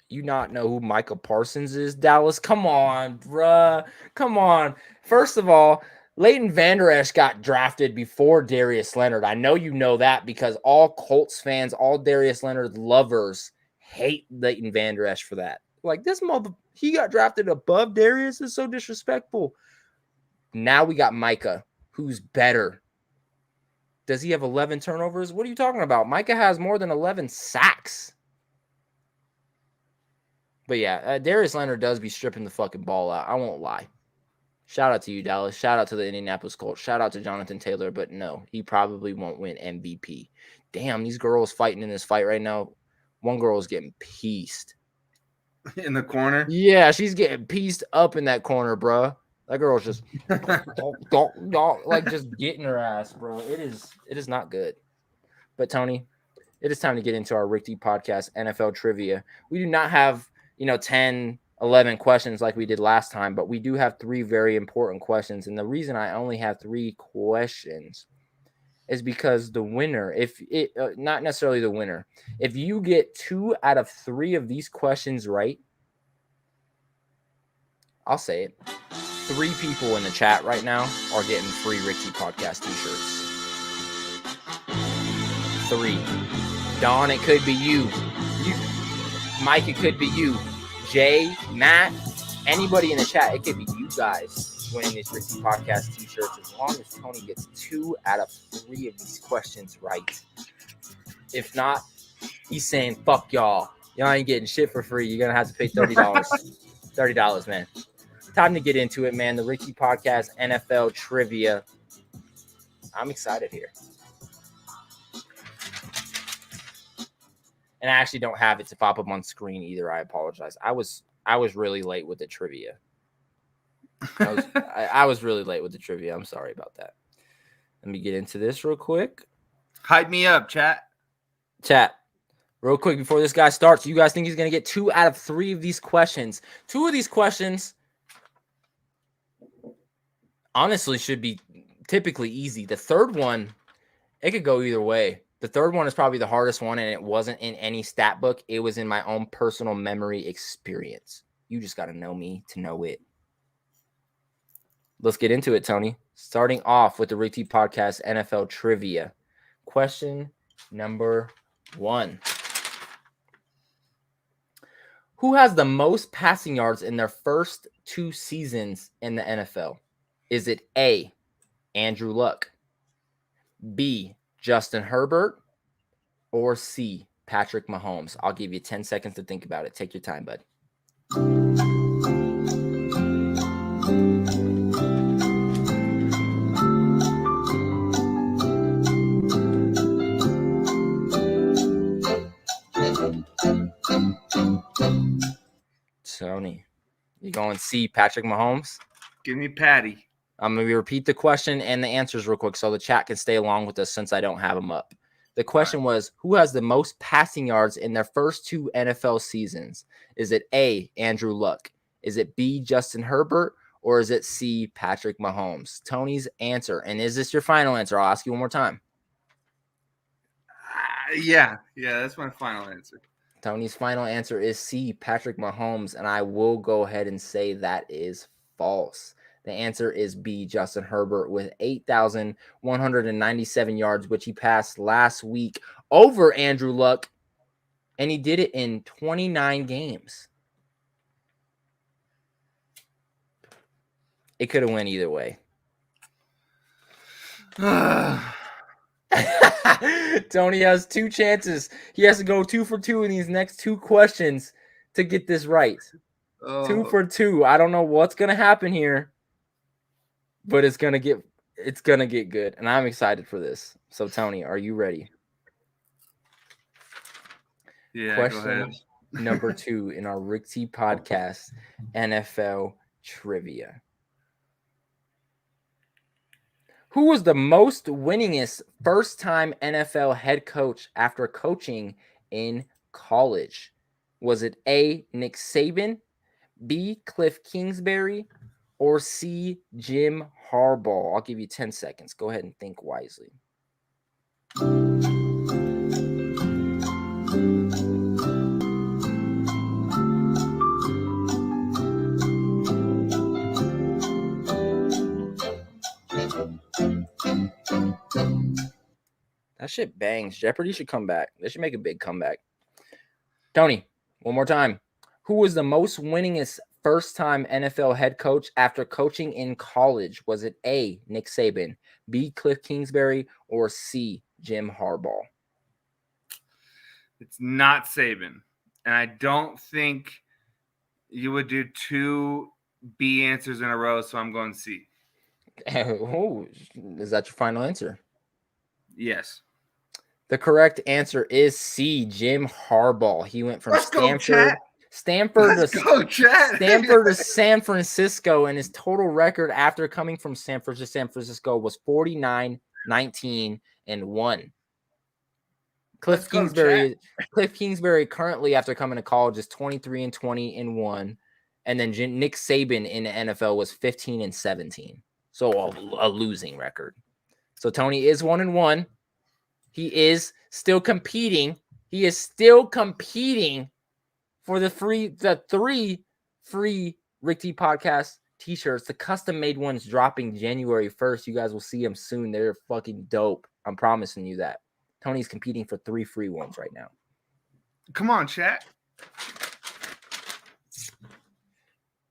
You not know who Micah Parsons is, Dallas? Come on, bruh. Come on. First of all, Leighton Vander Esch got drafted before Darius Leonard. I know you know that because all Colts fans, all Darius Leonard lovers hate Leighton Vander Esch for that. Like, this mother, he got drafted above Darius. Is so disrespectful. Now we got Micah, who's better. Does he have 11 turnovers? What are you talking about? Micah has more than 11 sacks. But yeah, Darius Leonard does be stripping the fucking ball out. I won't lie. Shout out to you, Dallas. Shout out to the Indianapolis Colts. Shout out to Jonathan Taylor. But no, he probably won't win MVP. Damn, these girls fighting in this fight right now. One girl is getting pieced. In the corner? Yeah, she's getting pieced up in that corner, bro. That girl's just like just getting her ass, bro. It is not good. But Tony, it is time to get into our Rick D Podcast NFL trivia. We do not have 10, 11 questions like we did last time, but we do have 3 very important questions. And the reason I only have 3 questions is because the winner, not necessarily the winner, if you get 2 out of 3 of these questions right, I'll say it. 3 people in the chat right now are getting free Rick T Podcast t-shirts. 3. Don, it could be you. Mike, it could be you. Jay, Matt, anybody in the chat. It could be you guys winning these Rick T Podcast t-shirts as long as Tony gets 2 out of 3 of these questions right. If not, he's saying, fuck y'all. Y'all ain't getting shit for free. You're going to have to pay $30. $30, man. Time to get into it, man. The Rick T Podcast NFL Trivia. I'm excited here. And I actually don't have it to pop up on screen either. I apologize. I was really late with the trivia. I was really late with the trivia. I'm sorry about that. Let me get into this real quick. Hype me up, chat. Chat, real quick before this guy starts. You guys think he's going to get 2 out of 3 of these questions? 2 of these questions honestly should be typically easy. The third one, it could go either way. The third one is probably the hardest one, and it wasn't in any stat book. It was in my own personal memory experience. You just got to know me to know it. Let's get into it, Tony. Starting off with the Rick T Podcast NFL Trivia. Question number 1. Who has the most passing yards in their first 2 seasons in the NFL? Is it A, Andrew Luck, B, Justin Herbert, or C, Patrick Mahomes? I'll give you 10 seconds to think about it. Take your time, bud. Tony, you going C, Patrick Mahomes? Give me Patty. I'm going to repeat the question and the answers real quick so the chat can stay along with us since I don't have them up. The question was, who has the most passing yards in their first 2 NFL seasons? Is it A, Andrew Luck? Is it B, Justin Herbert? Or is it C, Patrick Mahomes? Tony's answer. And is this your final answer? I'll ask you one more time. Yeah, that's my final answer. Tony's final answer is C, Patrick Mahomes. And I will go ahead and say that is false. The answer is B, Justin Herbert, with 8,197 yards, which he passed last week over Andrew Luck, and he did it in 29 games. It could have went either way. Tony has 2 chances. He has to go 2 for 2 in these next 2 questions to get this right. 2 for 2. I don't know what's going to happen here. But it's gonna get good, and I'm excited for this. So, Tony, are you ready? Yeah. Question Go ahead. number 2 in our Rick T Podcast NFL Trivia. Who was the most winningest first-time NFL head coach after coaching in college? Was it A, Nick Saban, B, Cliff Kingsbury, or C, Jim Harbaugh? I'll give you 10 seconds. Go ahead and think wisely. That shit bangs. Jeopardy should come back. They should make a big comeback. Tony, one more time. Who was the most winningest first-time NFL head coach after coaching in college? Was it A, Nick Saban, B, Cliff Kingsbury, or C, Jim Harbaugh? It's not Saban. And I don't think you would do 2 B answers in a row, so I'm going C. Oh, is that your final answer? Yes. The correct answer is C, Jim Harbaugh. He went from Stanford to San Francisco, and his total record after coming from Stanford to San Francisco was 49, 19, and 1. Cliff Kingsbury currently after coming to college is 23 and 20 and 1, and then Nick Saban in the NFL was 15 and 17. So a losing record. So Tony is 1-1. He is still competing. He is still competing for the 3 free Rick T Podcast t-shirts. The custom-made ones dropping January 1st. You guys will see them soon. They're fucking dope. I'm promising you that. Tony's competing for 3 free ones right now. Come on, chat.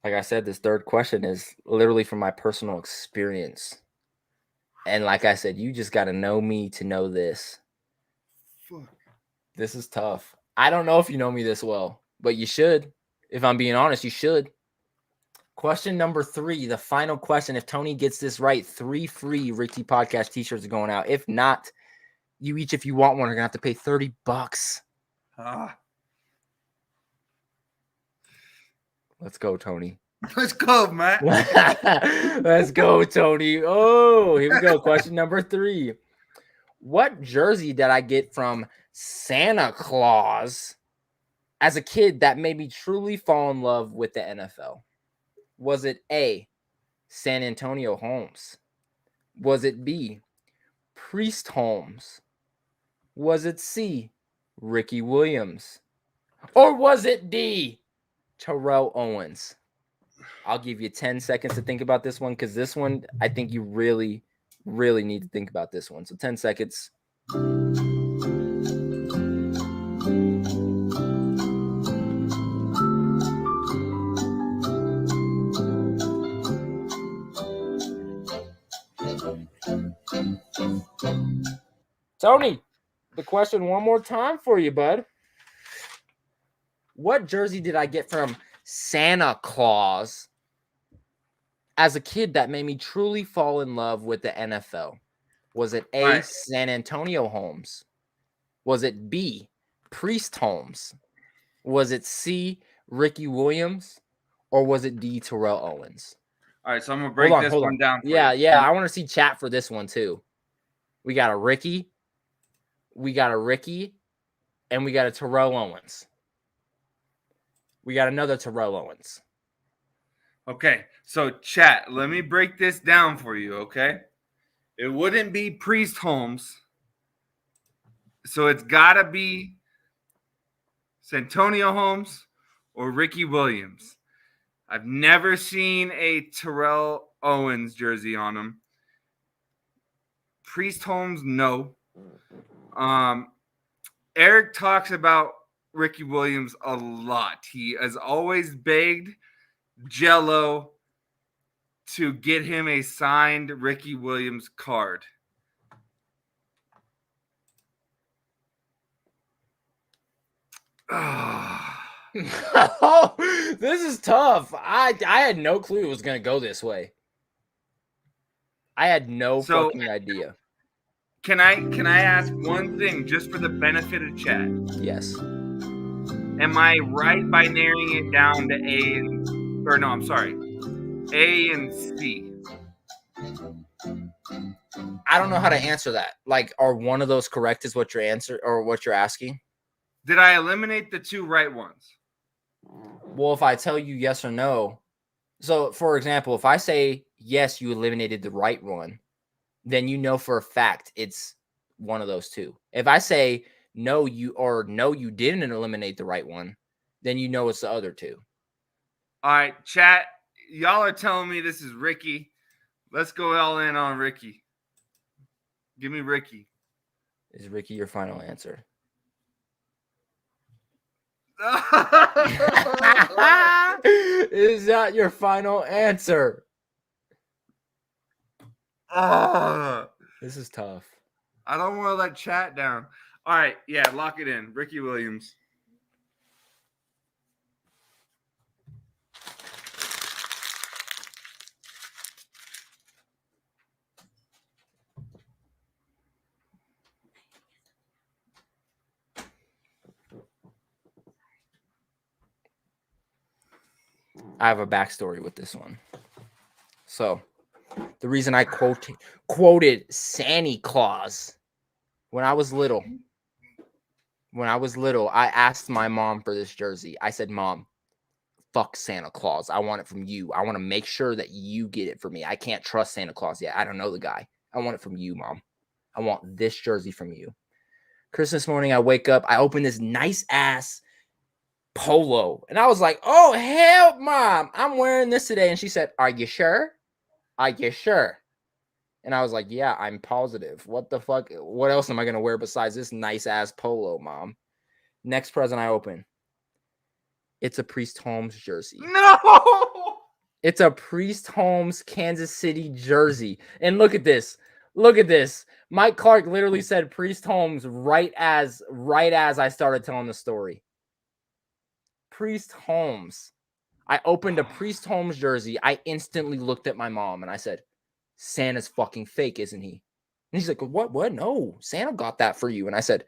Like I said, this third question is literally from my personal experience. And like I said, you just got to know me to know this. Fuck. This is tough. I don't know if you know me this well, but you should. If I'm being honest, you should. Question number 3, the final question. If Tony gets this right, 3 free Rick T Podcast t-shirts are going out. If not, you each, if you want one, are going to have to pay $30. Let's go, Tony. Let's go, Matt. Let's go, Tony. Oh, here we go. Question number 3. What jersey did I get from Santa Claus as a kid that made me truly fall in love with the NFL? Was it A, San Antonio Holmes? Was it B, Priest Holmes? Was it C, Ricky Williams? Or was it D, Terrell Owens? I'll give you 10 seconds to think about this one because this one, I think you really, really need to think about this one. So 10 seconds. Tony, the question one more time for you, bud. What jersey did I get from Santa Claus as a kid that made me truly fall in love with the NFL? Was it A, Right. San Antonio Holmes? Was it B, Priest Holmes? Was it C, Ricky Williams? Or was it D, Terrell Owens? All right, so I'm gonna break this one down. For Yeah, you. yeah. I want to see chat for this one too. We got a Ricky, and we got a Terrell Owens. We got another Terrell Owens. Okay, so chat, let me break this down for you, okay? It wouldn't be Priest Holmes. So it's got to be Santonio Holmes or Ricky Williams. I've never seen a Terrell Owens jersey on him. Priest Holmes, no. Eric talks about Ricky Williams a lot. He has always begged Jello to get him a signed Ricky Williams card. Oh, this is tough. I had no clue it was going to go this way. I had no fucking idea. Can I ask one thing just for the benefit of chat? Yes. Am I right by narrowing it down to A and C? I don't know how to answer that. Like, are one of those correct is what your answer or what you're asking? Did I eliminate the 2 right ones? Well, if I tell you yes or no, so for example, if I say yes, you eliminated the right one, then you know for a fact it's one of those 2. If I say no, you didn't eliminate the right one, then you know it's the other 2. All right, chat. Y'all are telling me this is Ricky. Let's go all in on Ricky. Give me Ricky. Is Ricky your final answer? Is that your final answer? This is tough. I don't want to let chat down. All right, yeah, lock it in. Ricky Williams. I have a backstory with this one. So, the reason I quoted Santa Claus when I was little, I asked my mom for this jersey. I said, "Mom, fuck Santa Claus. I want it from you. I want to make sure that you get it for me. I can't trust Santa Claus yet. I don't know the guy. I want it from you, Mom. I want this jersey from you." Christmas morning, I wake up. I open this nice ass polo. And I was like, "Oh, hell, Mom, I'm wearing this today." And she said, "Are you sure? Are you sure?" And I was like, "Yeah, I'm positive. What the fuck? What else am I going to wear besides this nice ass polo, Mom?" Next present I open. It's a Priest Holmes jersey. No! It's a Priest Holmes Kansas City jersey. And look at this. Look at this. Mike Clark literally said Priest Holmes right as I started telling the story. Priest Holmes. I opened a Priest Holmes jersey. I instantly looked at my mom and I said, Santa's fucking fake, isn't he? And she's like, what? No, Santa got that for you. And I said,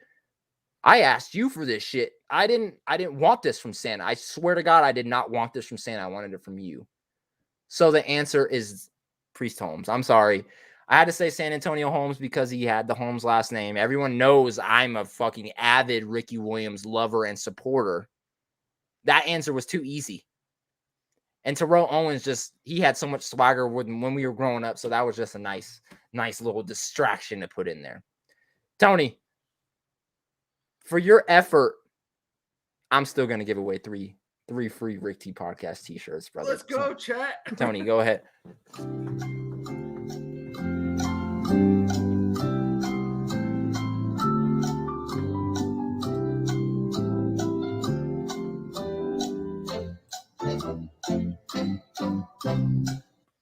I asked you for this shit. I didn't want this from Santa. I swear to God, I did not want this from Santa. I wanted it from you. So the answer is Priest Holmes. I'm sorry. I had to say San Antonio Holmes because he had the Holmes last name. Everyone knows I'm a fucking avid Ricky Williams lover and supporter. That answer was too easy. And Terrell Owens he had so much swagger when we were growing up. So that was just a nice little distraction to put in there. Tony, for your effort, I'm still going to give away three free Rick T podcast t-shirts, brother. Let's go, chat. Tony, go ahead.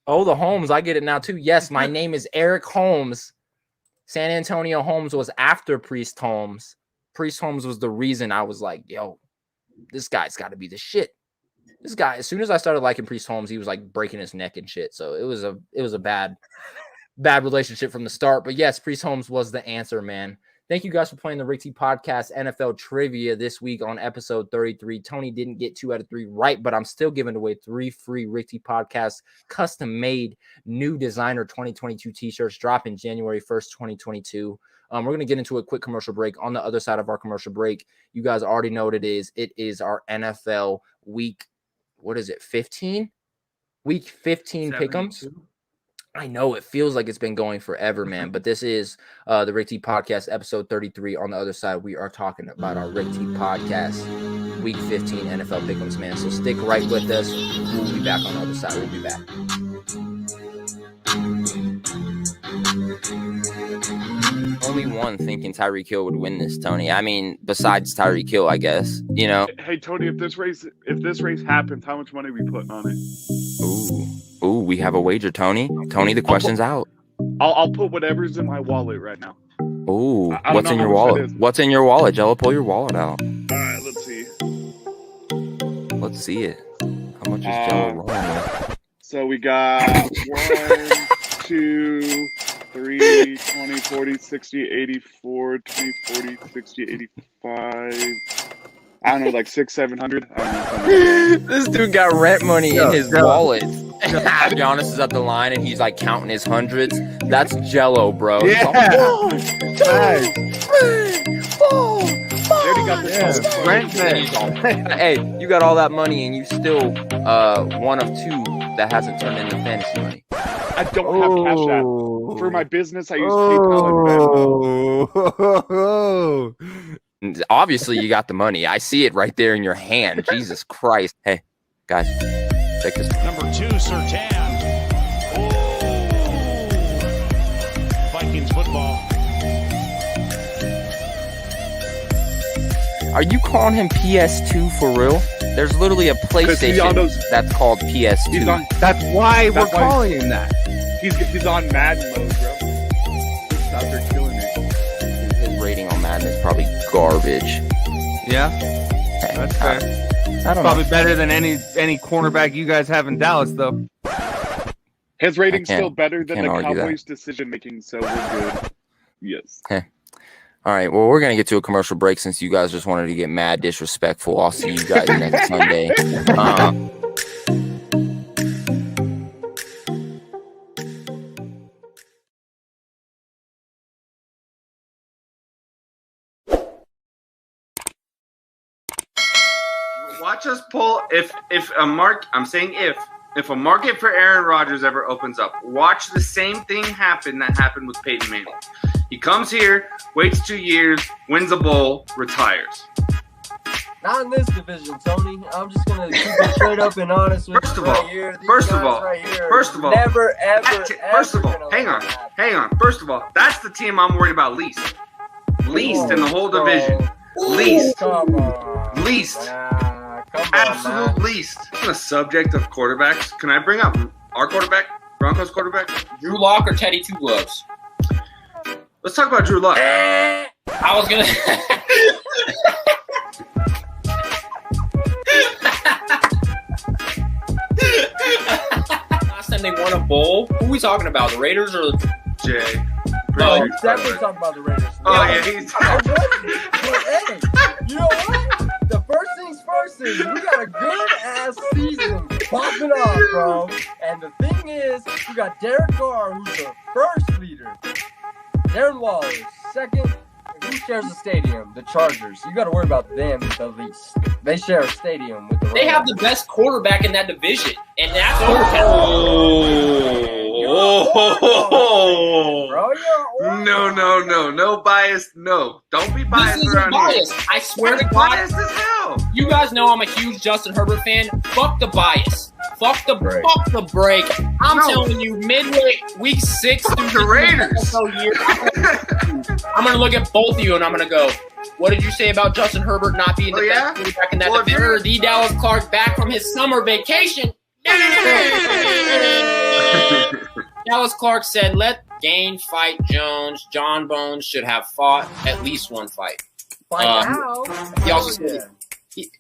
Oh, the Holmes. I get it now, too. Yes, my name is Eric Holmes. San Antonio Holmes was after Priest Holmes. Priest Holmes was the reason I was like, yo, this guy's got to be the shit. This guy, as soon as I started liking Priest Holmes, he was like breaking his neck and shit. So it was a bad relationship from the start. But yes, Priest Holmes was the answer, man. Thank you guys for playing the Rick T Podcast NFL Trivia this week on episode 33. Tony didn't get 2 out of 3 right, but I'm still giving away 3 free Rick T Podcast custom-made new designer 2022 t-shirts dropping January 1st, 2022. We're going to get into a quick commercial break. On the other side of our commercial break, you guys already know what it is. It is our NFL week, 15? Week 15 Pick'ems. I know it feels like it's been going forever, man, but this is the Rick T Podcast, episode 33. On the other side, we are talking about our Rick T Podcast, Week 15 NFL Pick'ems, man. So stick right with us. We'll be back on the other side. We'll be back. Only one thinking Tyreek Hill would win this, Tony. I mean, besides Tyreek Hill, I guess. You know. Hey, Tony, if this race happens, how much money are we putting on it? Ooh, we have a wager, Tony. Tony, the question's out. I'll put whatever's in my wallet right now. Ooh, what's in your wallet? What's in your wallet, Jello? Pull your wallet out. All right, let's see. Let's see it. How much is Jello rolling? So we got 1, 2, 3, 20, 40, 60, 84, 20, 40, 60, 85. I don't know, like 600-700. This dude got rent money in his wallet. Giannis is at the line and he's like counting his hundreds. That's Jello, bro. Yeah. Hey, you got all that money and you still one of 2 that hasn't turned into fantasy money. I don't have Cash App. For my business, I use PayPal and Venmo. Obviously, you got the money. I see it right there in your hand. Jesus Christ. Hey, guys, check this. Number 2, Surtain. Oh, Vikings football. Are you calling him PS2 for real? There's literally a PlayStation that's called PS2. That's why we're calling him that. He's on Madden mode, bro. He's out there killing it. His rating on Madden is probably garbage. Yeah, that's fair. I don't probably know. Better than any cornerback you guys have in Dallas, though. His rating's still better than the Cowboys' decision making, so we're good. Yes. All right, well, we're going to get to a commercial break since you guys just wanted to get mad disrespectful. I'll see you guys next Sunday. Watch us pull if a market for Aaron Rodgers ever opens up, watch the same thing happen that happened with Peyton Manning. He comes here, waits 2 years, wins a bowl, retires. Not in this division, Tony. I'm just gonna keep it straight up and honest with you right here. First of all, hang on. First of all, that's the team I'm worried about least in the whole division. Least. absolute least. On the subject of quarterbacks, can I bring up our quarterback, Broncos quarterback? Drew Lock or Teddy Two Gloves? Let's talk about Drew Lock. I was gonna. Last time they won a bowl, who are we talking about? The Raiders or Jay? No, he's definitely talking about the Raiders. Oh yeah, he's. Hey, you know what? The first things first is we got a good ass season popping off, bro. And the thing is, we got Derek Carr, who's the first leader. Darren Waller, second. Who shares the stadium? The Chargers. You got to worry about them the least. They share a stadium with the Rams. they have the best quarterback in that division, and that's Oh, Bro, no bias. No, don't be biased This isn't around bias. here. I swear to God, Biased as hell. you guys know I'm a huge Justin Herbert fan. Fuck the bias. Fuck the break. I'm telling you, midway week 6 through the Raiders. Year, I'm gonna look at both of you and I'm gonna go, what did you say about Justin Herbert not being the best quarterback in that division? Or the Dallas Clark back from his summer vacation? Dallas Clark said, let Gain fight Jones. John Bones should have fought at least one fight. He also said,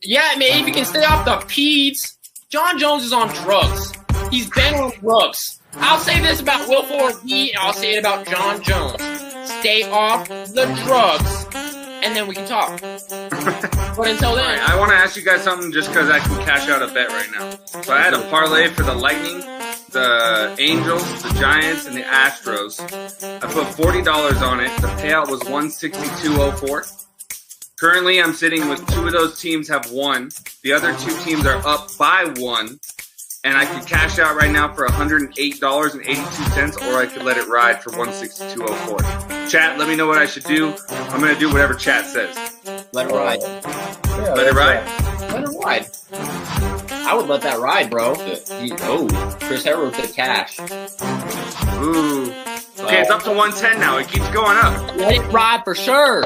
yeah, man, if you can stay off the peds. John Jones is on drugs. He's been on drugs. I'll say this about Will Ford and I'll say it about John Jones. Stay off the drugs, and then we can talk. But until then, right, I want to ask you guys something just because I can cash out a bet right now. So I had a parlay for the Lightning, the Angels, the Giants, and the Astros. I put $40 on it. The payout was $162.04. Currently, I'm sitting with 2 of those teams have won. The other 2 teams are up by 1. And I could cash out right now for $108.82, or I could let it ride for $162.04. Chat, let me know what I should do. I'm going to do whatever chat says. let it ride. Yeah, Let it ride? Let it ride. I would let that ride, bro. Chris Herbert with the cash. Ooh. Okay, it's up to 110 now. It keeps going up. Let it ride for sure.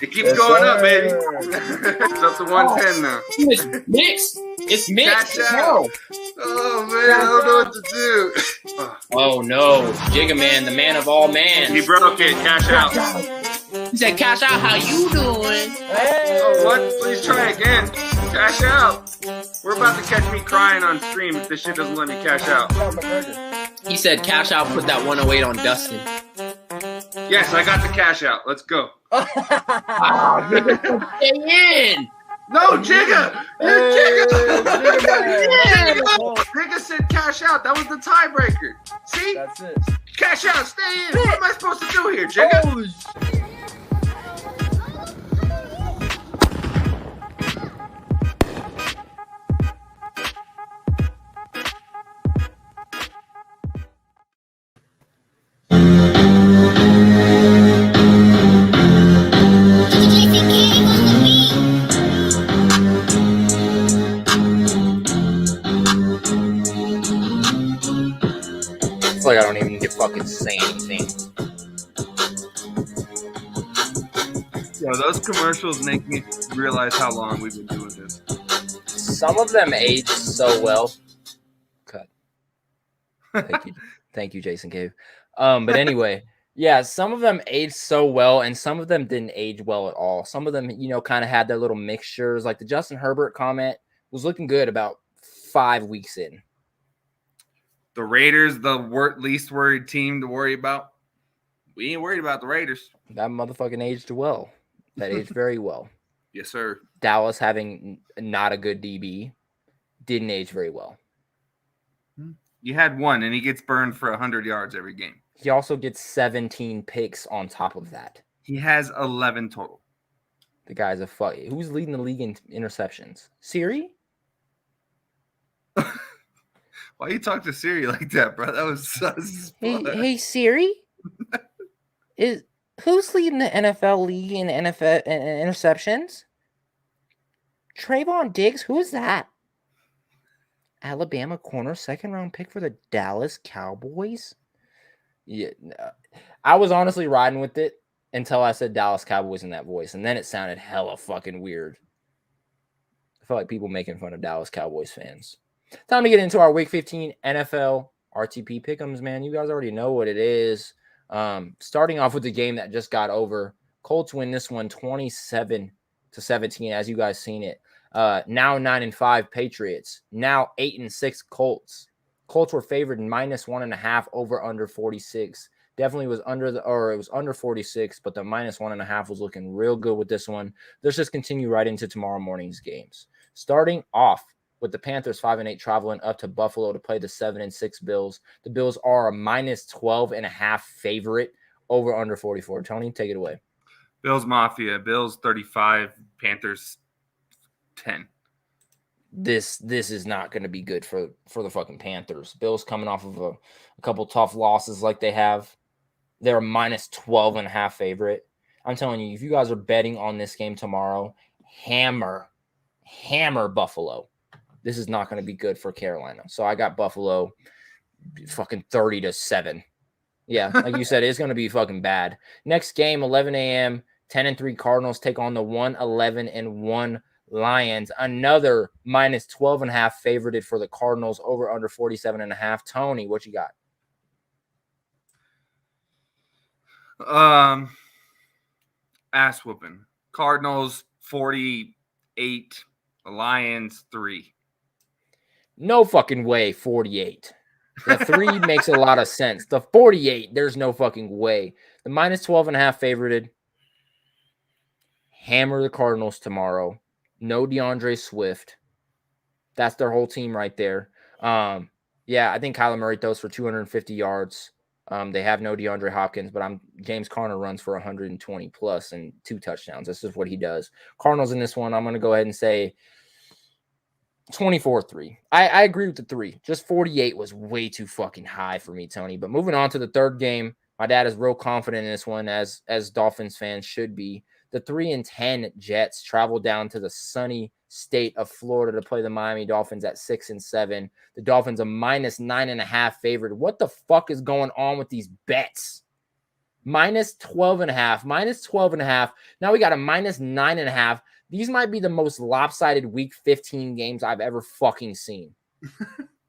It keeps going up, baby. It's up to 110 now. It's mixed. It's mixed. Cash out. Oh, man, I don't know what to do. Oh, no. Jigga Man, the man of all man. He broke it. Cash out. He said, cash out, how you doing? Oh, what? Please try again. Cash out. We're about to catch me crying on stream if this shit doesn't let me cash out. He said, cash out, put that 108 on Dustin. Yes, I got the cash out. Let's go. Stay in. No, Jigga! Jigga! Jigga said cash out. That was the tiebreaker. See? That's it. Cash out. Stay in. What am I supposed to do here, Jigga? Holy shit. I feel like I don't even need to fucking say anything. Yo, those commercials make me realize how long we've been doing this. Some of them aged so well. Cut. Thank you, Jason Cave. But anyway, yeah, some of them aged so well, and some of them didn't age well at all. Some of them, kind of had their little mixtures. Like the Justin Herbert comment was looking good about 5 weeks in. The Raiders, the least worried team to worry about. We ain't worried about the Raiders. That motherfucking aged well. That aged very well. Yes, sir. Dallas having not a good DB didn't age very well. You had one, and he gets burned for 100 yards every game. He also gets 17 picks on top of that. He has 11 total. The guy's a fuck. Who's leading the league in interceptions? Siri? Why you talk to Siri like that, bro? That was sus. Hey Siri? Who's leading the NFL league in NFL interceptions? Trayvon Diggs? Who is that? Alabama corner, 2nd round pick for the Dallas Cowboys? Yeah, I was honestly riding with it until I said Dallas Cowboys in that voice, and then it sounded hella fucking weird. I feel like people making fun of Dallas Cowboys fans. Time to get into our Week 15 NFL RTP Pick'ems, man. You guys already know what it is. Starting off with the game that just got over. Colts win this one 27-17, as you guys seen it. Now 9-5 Patriots. Now 8-6 Colts. Colts were favored -1.5 over under 46. Definitely was it was under 46, but the -1.5 was looking real good with this one. Let's just continue right into tomorrow morning's games. Starting off with the Panthers 5-8 traveling up to Buffalo to play the 7-6 Bills. The Bills are a -12.5 favorite over under 44. Tony, take it away. Bills Mafia. Bills 35. Panthers 10. This is not going to be good for the fucking Panthers. Bills coming off of a couple tough losses like they have. They're a -12.5 favorite. I'm telling you, if you guys are betting on this game tomorrow, hammer Buffalo. This is not going to be good for Carolina. So I got Buffalo fucking 30-7. Yeah, like you said, it's going to be fucking bad. Next game, 11 a.m., 10-3 Cardinals take on the 1-11-1 Lions. Another -12.5 favorited for the Cardinals over under 47.5. Tony, what you got? Ass whooping. Cardinals 48. Lions 3. No fucking way, 48. The 3 makes a lot of sense. The 48, there's no fucking way. The -12.5 favorited. Hammer the Cardinals tomorrow. No DeAndre Swift. That's their whole team right there. Yeah, I think Kyler Murray throws for 250 yards. They have no DeAndre Hopkins, but James Conner runs for 120 plus and 2 touchdowns. This is what he does. Cardinals in this one, I'm going to go ahead and say 24-3. I agree with the 3. Just 48 was way too fucking high for me, Tony. But moving on to the third game, my dad is real confident in this one, as Dolphins fans should be. The 3-10 Jets travel down to the sunny state of Florida to play the Miami Dolphins at 6-7. The Dolphins a -9.5 favorite. What the fuck is going on with these bets? -12.5, -12.5. Now we got a -9.5. These might be the most lopsided Week 15 games I've ever fucking seen.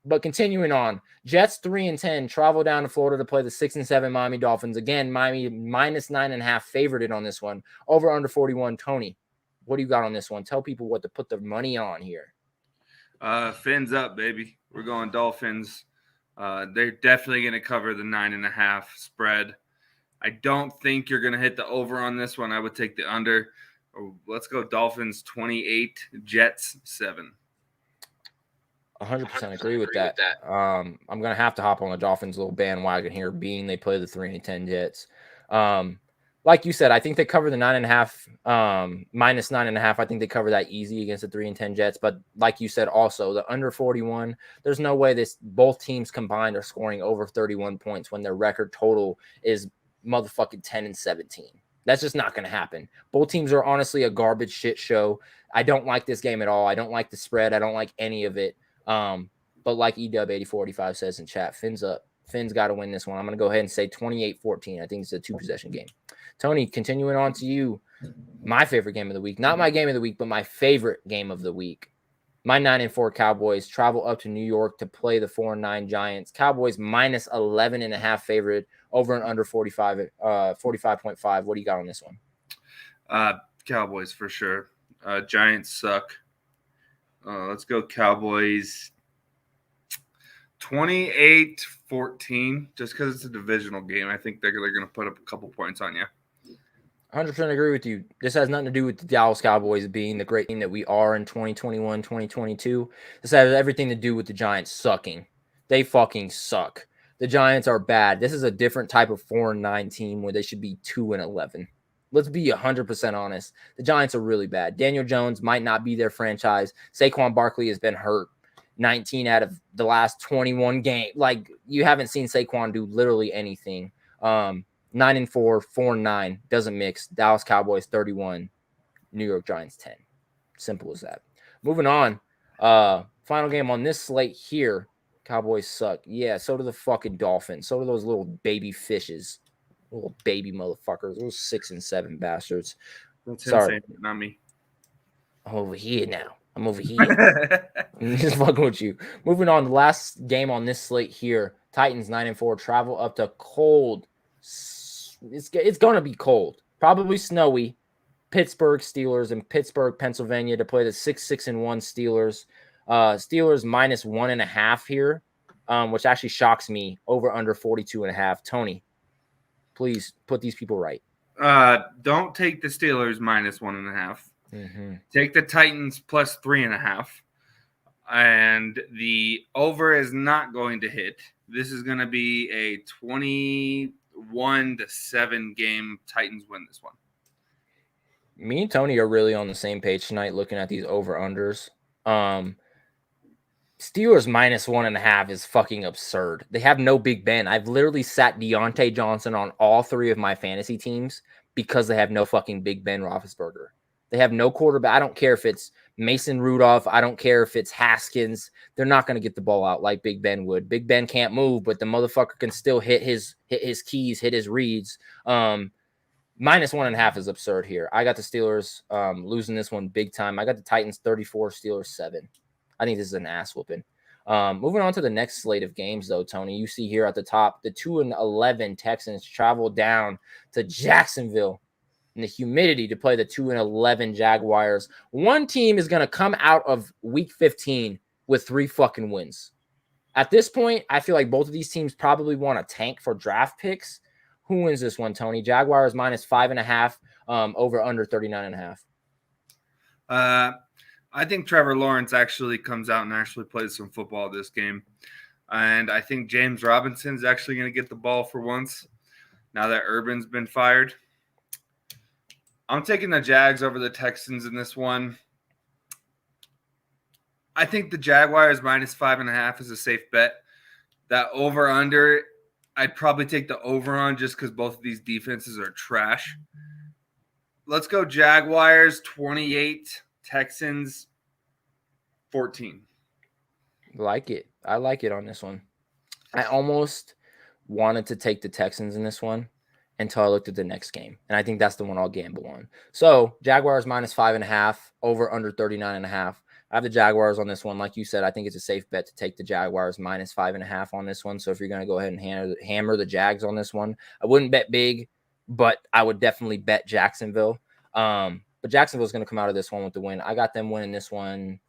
But continuing on, Jets 3-10 travel down to Florida to play the 6-7 Miami Dolphins. Again, Miami -9.5 favorited on this one. Over under 41. Tony, what do you got on this one? Tell people what to put the money on here. Fins up, baby. We're going Dolphins. They're definitely going to cover the 9.5 spread. I don't think you're going to hit the over on this one. I would take the under. Let's go Dolphins 28, Jets 7. 100% agree with that. I'm going to have to hop on the Dolphins little bandwagon here, being they play the 3-10 Jets. Like you said, I think they cover the 9.5, -9.5. I think they cover that easy against the 3-10 Jets. But like you said, also the under 41, there's no way both teams combined are scoring over 31 points when their record total is motherfucking 10-17. That's just not going to happen. Both teams are honestly a garbage shit show. I don't like this game at all. I don't like the spread. I don't like any of it. But like EW8445 says in chat, Fins up. Fins got to win this one. I'm going to go ahead and say 28-14. I think it's a 2-possession game. Tony, continuing on to you. My favorite game of the week. Not my game of the week, but my favorite game of the week. My 9-4 Cowboys travel up to New York to play the 4-9 Giants. Cowboys -11.5 favorite over and under 45.5. What do you got on this one? Cowboys for sure. Giants suck. Let's go Cowboys 28-14. Just because it's a divisional game, I think they're going to put up a couple points on you. 100% agree with you. This has nothing to do with the Dallas Cowboys being the great team that we are in 2021, 2022. This has everything to do with the Giants sucking. They fucking suck. The Giants are bad. This is a different type of 4-9 team where they should be 2-11. Let's be 100% honest. The Giants are really bad. Daniel Jones might not be their franchise. Saquon Barkley has been hurt 19 out of the last 21 games. Like, you haven't seen Saquon do literally anything. 9-4, 4-9 doesn't mix. Dallas Cowboys 31, New York Giants 10. Simple as that. Moving on. Final game on this slate here. Cowboys suck. Yeah, so do the fucking Dolphins. So do those little baby fishes. Little baby motherfuckers. Those 6-7 bastards. That's Sorry. insane, not me. Over here now. I'm over here. I'm just fucking with you. Moving on, the last game on this slate here. Titans 9-4 travel up to cold. It's going to be cold. Probably snowy. Pittsburgh Steelers in Pittsburgh, Pennsylvania to play the 6-1 Steelers. Steelers -1.5 here, which actually shocks me. Over under 42.5. Tony, please put these people right. Don't take the Steelers -1.5. Mm-hmm. Take the Titans +3.5. And the over is not going to hit. This is going to be a 21-7 game. Titans win this one. Me and Tony are really on the same page tonight looking at these over-unders. Steelers -1.5 is fucking absurd. They have no Big Ben. I've literally sat Deontay Johnson on all 3 of my fantasy teams because they have no fucking Big Ben Roethlisberger. They have no quarterback. I don't care if it's Mason Rudolph. I don't care if it's Haskins. They're not going to get the ball out like Big Ben would. Big Ben can't move, but the motherfucker can still hit his keys, hit his reads. -1.5 is absurd here. I got the Steelers losing this one big time. I got the Titans 34, Steelers 7. I think this is an ass whooping. Moving on to the next slate of games, though, Tony, you see here at the top, the 2-11 Texans travel down to Jacksonville in the humidity to play the 2-11 Jaguars. One team is going to come out of week 15 with 3 fucking wins. At this point, I feel like both of these teams probably want to tank for draft picks. Who wins this one, Tony? Jaguars -5.5, over under 39.5. I think Trevor Lawrence actually comes out and actually plays some football this game. And I think James Robinson's actually going to get the ball for once now that Urban's been fired. I'm taking the Jags over the Texans in this one. I think the Jaguars -5.5 is a safe bet. That over-under, I'd probably take the over on just because both of these defenses are trash. Let's go Jaguars 28, Texans 14. Like it. I like it on this one. I almost wanted to take the Texans in this one until I looked at the next game. And I think that's the one I'll gamble on. So Jaguars -5.5, over under 39.5. I have the Jaguars on this one. Like you said, I think it's a safe bet to take the Jaguars -5.5 on this one. So if you're going to go ahead and hammer the Jags on this one, I wouldn't bet big, but I would definitely bet Jacksonville. But Jacksonville's going to come out of this one with the win. I got them winning this one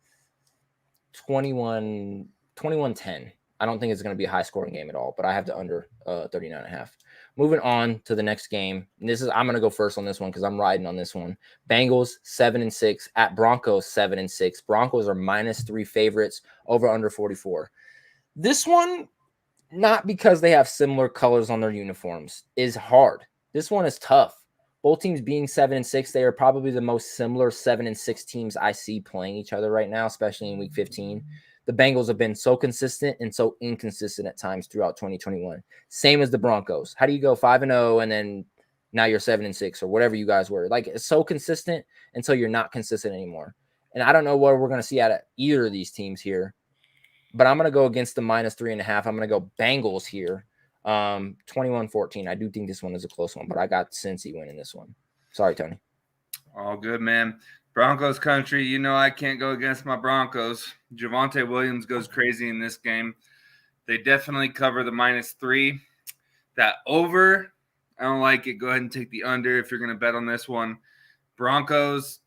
21-10. I don't think it's going to be a high-scoring game at all, but I have the under 39.5. Moving on to the next game. I'm going to go first on this one because I'm riding on this one. Bengals 7-6 at Broncos 7-6. Broncos are -3 favorites, over under 44. This one, not because they have similar colors on their uniforms, is hard. This one is tough. Both teams being 7-6, they are probably the most similar 7-6 teams I see playing each other right now, especially in week 15. The Bengals have been so consistent and so inconsistent at times throughout 2021. Same as the Broncos. How do you go 5-0 and then now you're 7-6 or whatever you guys were? Like, it's so consistent until you're not consistent anymore. And I don't know what we're going to see out of either of these teams here, but I'm going to go against the -3.5. I'm going to go Bengals here. 21-14. I do think this one is a close one, but I got Cincy winning this one. Sorry, Tony. All good, man. Broncos country, you know I can't go against my Broncos. Javonte Williams goes crazy in this game. They definitely cover the -3. That over, I don't like it. Go ahead and take the under if you're going to bet on this one. Broncos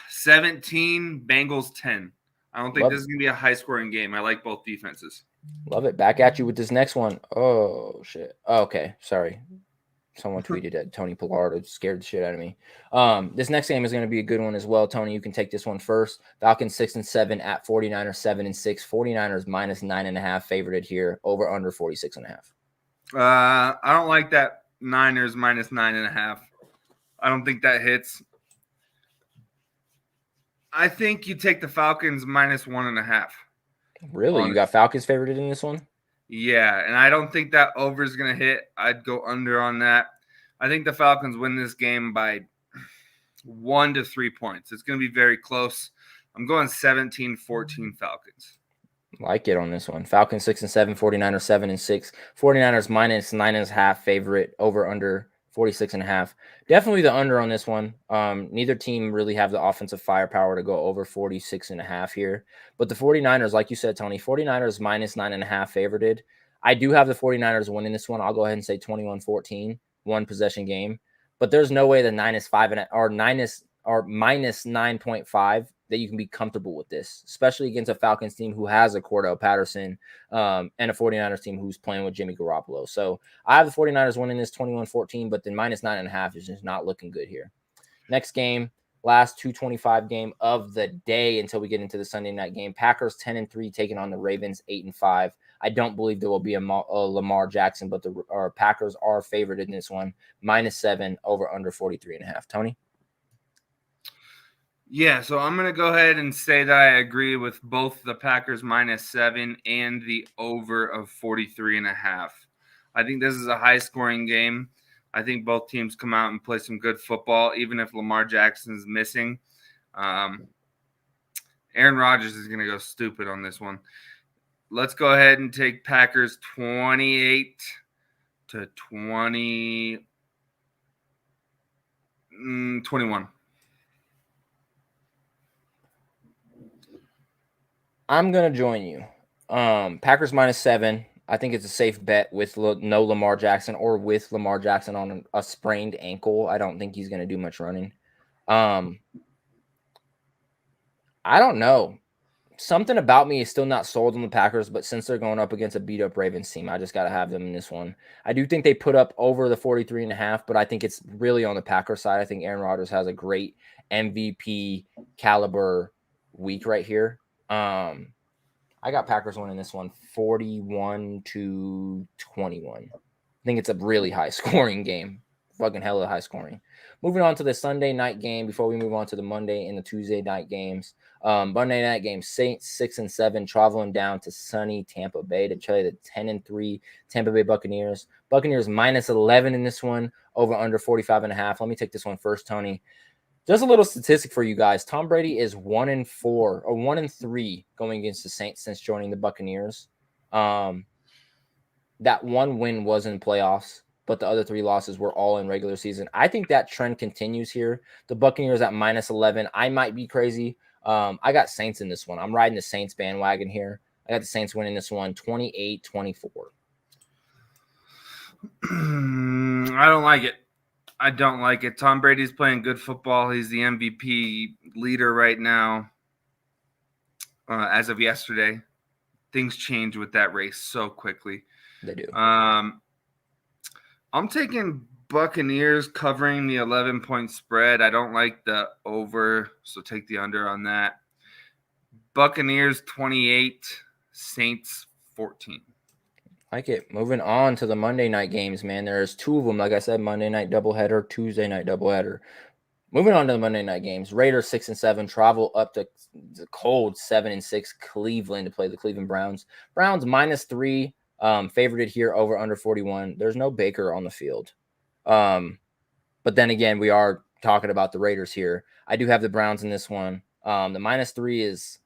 17, Bengals 10. I don't think this is going to be a high-scoring game. I like both defenses. Love it. Back at you with this next one. Oh, shit. Okay, sorry. Someone tweeted at Tony Pollard. It scared the shit out of me. This next game is going to be a good one as well. Tony, you can take this one first. Falcons 6-7 at 49ers 7-6. 49ers -9.5 favorited here, over under 46.5. I don't like that Niners -9.5. I don't think that hits. I think you take the Falcons -1.5. Really? You got Falcons favorited in this one? Yeah, and I don't think that over is going to hit. I'd go under on that. I think the Falcons win this game by 1 to 3 points. It's going to be very close. I'm going 17-14 Falcons. Like it on this one. Falcons 6-7, 49ers 7-6. 49ers -9.5 favorite, over under 46.5. Definitely the under on this one. Neither team really have the offensive firepower to go over 46.5 here. But the 49ers, like you said, Tony, 49ers minus 9.5 favorited. I do have the 49ers winning this one. I'll go ahead and say 21-14, one possession game. But there's no way the minus 9.5 that you can be comfortable with this, especially against a Falcons team who has a Cordell Patterson and a 49ers team who's playing with Jimmy Garoppolo. So I have the 49ers winning this 21-14, but the minus 9.5 is just not looking good here. Next game, last 225 game of the day until we get into the Sunday night game. Packers 10-3 taking on the Ravens 8-5. I don't believe there will be a Lamar Jackson, but the Packers are favored in this one. -7 over under 43.5. Tony? Yeah, so I'm going to go ahead and say that I agree with both the Packers -7 and the over of 43.5. I think this is a high-scoring game. I think both teams come out and play some good football, even if Lamar Jackson is missing. Aaron Rodgers is going to go stupid on this one. Let's go ahead and take Packers 28-21. I'm going to join you. Packers -7. I think it's a safe bet with no Lamar Jackson or with Lamar Jackson on a sprained ankle. I don't think he's going to do much running. I don't know. Something about me is still not sold on the Packers, but since they're going up against a beat-up Ravens team, I just got to have them in this one. I do think they put up over the 43.5, but I think it's really on the Packers side. I think Aaron Rodgers has a great MVP caliber week right here. I got Packers winning this one 41-21. I think it's a really high-scoring game. Fucking hella high-scoring. Moving on to the Sunday night game before we move on to the Monday and the Tuesday night games. Monday night game, Saints 6-7 traveling down to sunny Tampa Bay to play the 10-3 Tampa Bay Buccaneers. Buccaneers -11 in this one, over under 45.5. Let me take this one first, Tony. Just a little statistic for you guys. Tom Brady is 1-4 or 1-3 going against the Saints since joining the Buccaneers. That one win was in playoffs, but the other 3 losses were all in regular season. I think that trend continues here. The Buccaneers at -11. I might be crazy. I got Saints in this one. I'm riding the Saints bandwagon here. I got the Saints winning this one 28-24. I don't like it. Tom Brady's playing good football. He's the MVP leader right now. As of yesterday, things change with that race so quickly. They do. I'm taking Buccaneers covering the 11-point spread. I don't like the over, so take the under on that. Buccaneers 28, Saints 14. Like it. Moving on to the Monday night games, man. There's 2 of them. Like I said, Monday night doubleheader, Tuesday night doubleheader. Moving on to the Monday night games. Raiders 6-7 travel up to the cold 7-6 Cleveland to play the Cleveland Browns. Browns -3, favorited here over under 41. There's no Baker on the field. But then again, we are talking about the Raiders here. I do have the Browns in this one. The -3 is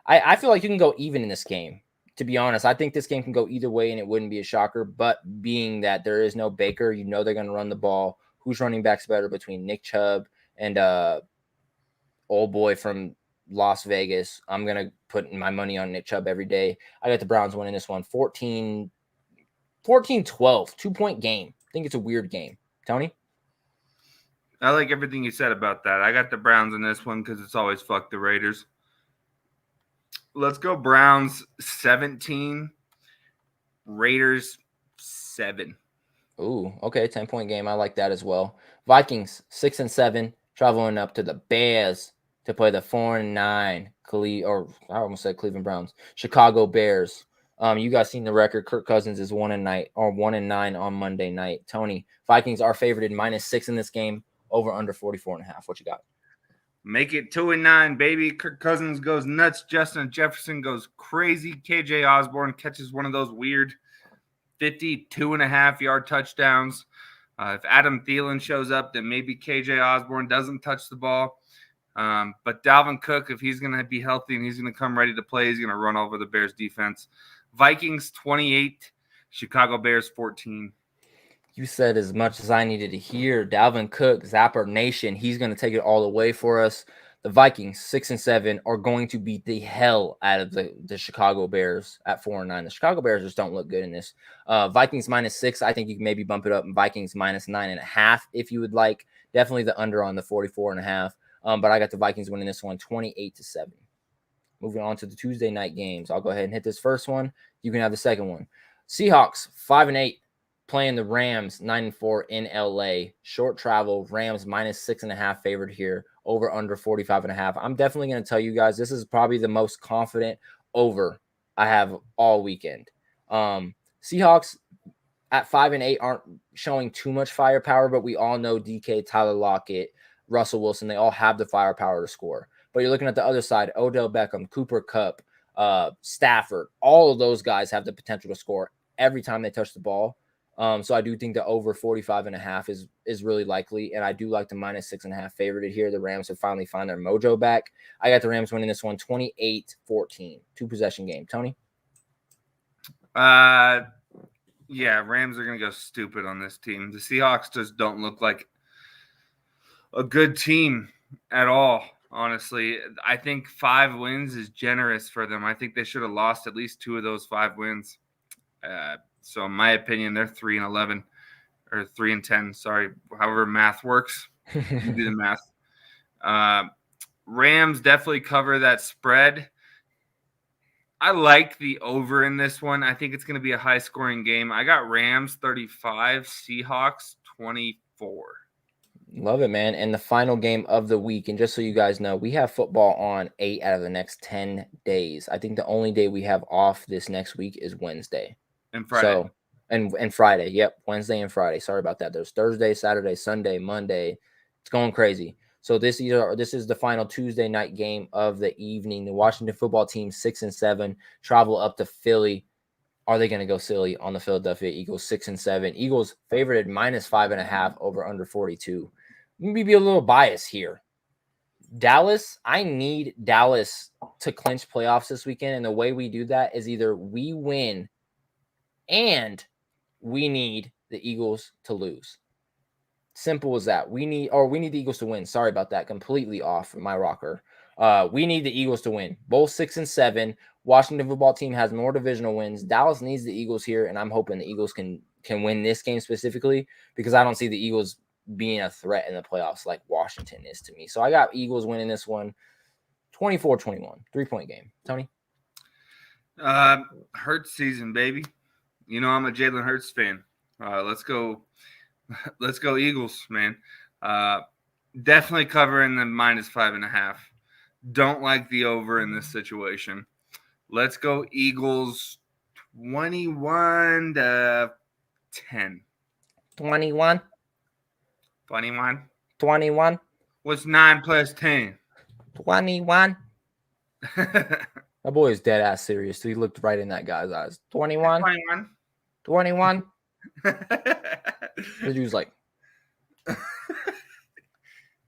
I feel like you can go even in this game. To be honest, I think this game can go either way and it wouldn't be a shocker. But being that there is no Baker, you know they're going to run the ball. Who's running backs better between Nick Chubb and old boy from Las Vegas? I'm going to put my money on Nick Chubb every day. I got the Browns winning this one 14-12, 2-point game. I think it's a weird game. Tony? I like everything you said about that. I got the Browns in this one because it's always fuck the Raiders. Let's go Browns 17, Raiders 7. Ooh, okay, 10-point game. I like that as well. Vikings 6-7 traveling up to the Bears to play the 4-9 Cleveland Browns. Chicago Bears. You guys seen the record. Kirk Cousins is 1-9 on Monday night. Tony, Vikings are favored -6 in this game, over under 44.5. What you got? Make it 2-9, baby. Kirk Cousins goes nuts. Justin Jefferson goes crazy. KJ Osborne catches one of those weird 52.5-yard touchdowns. If Adam Thielen shows up, then maybe KJ Osborne doesn't touch the ball. But Dalvin Cook, if he's going to be healthy and he's going to come ready to play, he's going to run over the Bears defense. Vikings 28, Chicago Bears 14. You said as much as I needed to hear. Dalvin Cook, Zapper Nation, he's going to take it all away for us. The Vikings, 6-7, are going to beat the hell out of the Chicago Bears at 4-9. The Chicago Bears just don't look good in this. Vikings -6. I think you can maybe bump it up. Vikings -9.5 if you would like. Definitely the under on the 44.5. But I got the Vikings winning this one 28-7. Moving on to the Tuesday night games. I'll go ahead and hit this first one. You can have the second one. Seahawks 5-8. Playing the Rams 9-4 in LA. Short travel. Rams -6.5 favored here. Over under 45.5. I'm definitely going to tell you guys this is probably the most confident over I have all weekend. Seahawks at 5-8 aren't showing too much firepower, but we all know DK, Tyler Lockett, Russell Wilson, they all have the firepower to score. But you're looking at the other side, Odell Beckham, Cooper Kupp, Stafford, all of those guys have the potential to score every time they touch the ball. So I do think the over 45.5 is really likely, and I do like the -6.5 favorite here. The Rams have finally found their mojo back. I got the Rams winning this one 28-14. 2-possession game. Tony? Yeah, Rams are going to go stupid on this team. The Seahawks just don't look like a good team at all, honestly. I think 5 wins is generous for them. I think they should have lost at least 2 of those 5 wins. So in my opinion, they're 3-11 or 3-10. Sorry, however math works. You do the math. Rams definitely cover that spread. I like the over in this one. I think it's going to be a high-scoring game. I got Rams 35, Seahawks 24. Love it, man. And the final game of the week, and just so you guys know, we have football on 8 out of the next 10 days. I think the only day we have off this next week is Wednesday. And Friday. So, and Friday. Yep, Wednesday and Friday. Sorry about that. There's Thursday, Saturday, Sunday, Monday. It's going crazy. So this is the final Tuesday night game of the evening. The Washington football team 6-7 travel up to Philly. Are they going to go silly on the Philadelphia Eagles 6-7? Eagles favored -5.5 over under 42. Maybe be a little biased here. Dallas, I need Dallas to clinch playoffs this weekend, and the way we do that is either we win and we need the Eagles to lose. Simple as that. We need the Eagles to win. Sorry about that. Completely off my rocker. We need the Eagles to win. Both 6-7. Washington football team has more divisional wins. Dallas needs the Eagles here, and I'm hoping the Eagles can win this game specifically because I don't see the Eagles being a threat in the playoffs like Washington is to me. So I got Eagles winning this one 24-21. 3-point game. Tony? Hurts season, baby. You know I'm a Jalen Hurts fan. Let's go Eagles, man. Definitely covering the -5.5. Don't like the over in this situation. Let's go Eagles 21-10. 21. 21. 21. What's 9 plus 10? 21. My boy is dead ass serious. So he looked right in that guy's eyes. 21. 21. 21. The dude's like,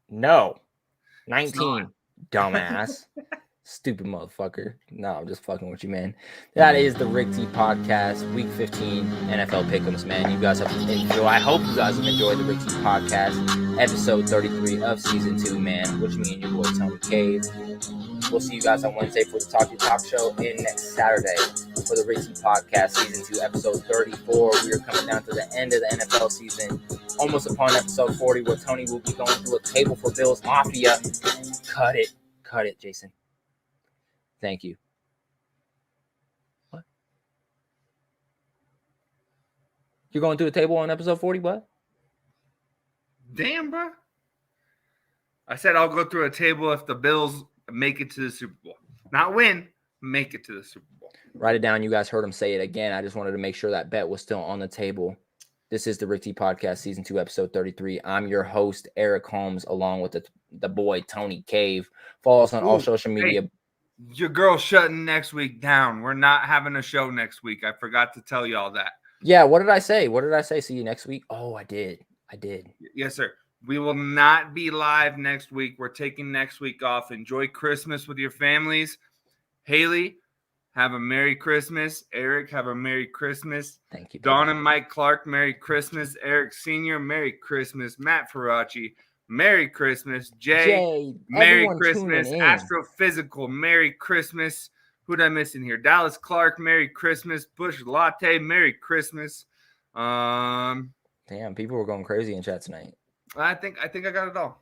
no. 19. Dumbass. Stupid motherfucker. No, I'm just fucking with you, man. That is the Rick T Podcast, Week 15 NFL Pickms, man. You guys have enjoyed. I hope you guys have enjoyed the Rick T Podcast, episode 33 of season 2, man. Which me and your boy Tony Cave. We'll see you guys on Wednesday for the Talk Your Talk show, and next Saturday for the Rick T Podcast, season 2, episode 34. We are coming down to the end of the NFL season, almost upon episode 40, where Tony will be going through a table for Bills Mafia. Cut it, Jason. Thank you. What? You're going through a table on episode 40? What? Damn, bro. I said I'll go through a table if the Bills make it to the Super Bowl. Not win, make it to the Super Bowl. Write it down. You guys heard him say it again. I just wanted to make sure that bet was still on the table. This is the Rick T Podcast, season 2, episode 33. I'm your host, Eric Holmes, along with the boy, Tony Cave. Follow us on all social media. Hey. Your girl's shutting next week down. We're not having a show next week. I forgot to tell y'all that. Yeah, what did I say? See you next week? Oh, I did. Yes, sir. We will not be live next week. We're taking next week off. Enjoy Christmas with your families. Haley, have a Merry Christmas. Eric, have a Merry Christmas. Thank you. Don and Mike Clark, Merry Christmas. Eric Sr., Merry Christmas. Matt Ferracci, Merry Christmas. Jay, Merry Christmas. Astrophysical, Merry Christmas. Who did I miss in here? Dallas Clark, Merry Christmas. Bush Latte, Merry Christmas. Damn, people were going crazy in chat tonight. I think I got it all.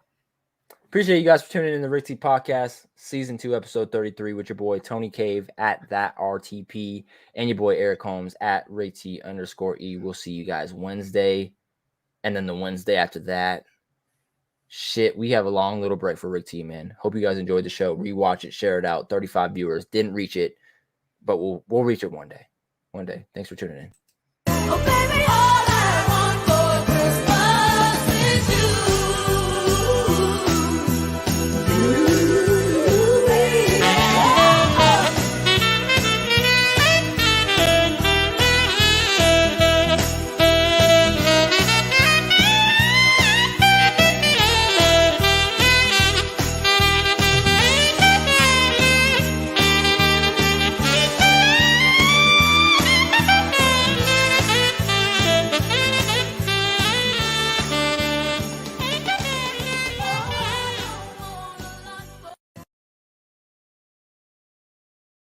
Appreciate you guys for tuning in to the Rick T Podcast, Season 2, Episode 33 with your boy Tony Cave at that RTP and your boy Eric Holmes at Rick T_E. We'll see you guys Wednesday and then the Wednesday after that. Shit, we have a long little break for Rick T, man. Hope you guys enjoyed the show. Rewatch it, share it out. 35 viewers. Didn't reach it, but we'll reach it one day. One day. Thanks for tuning in. Okay.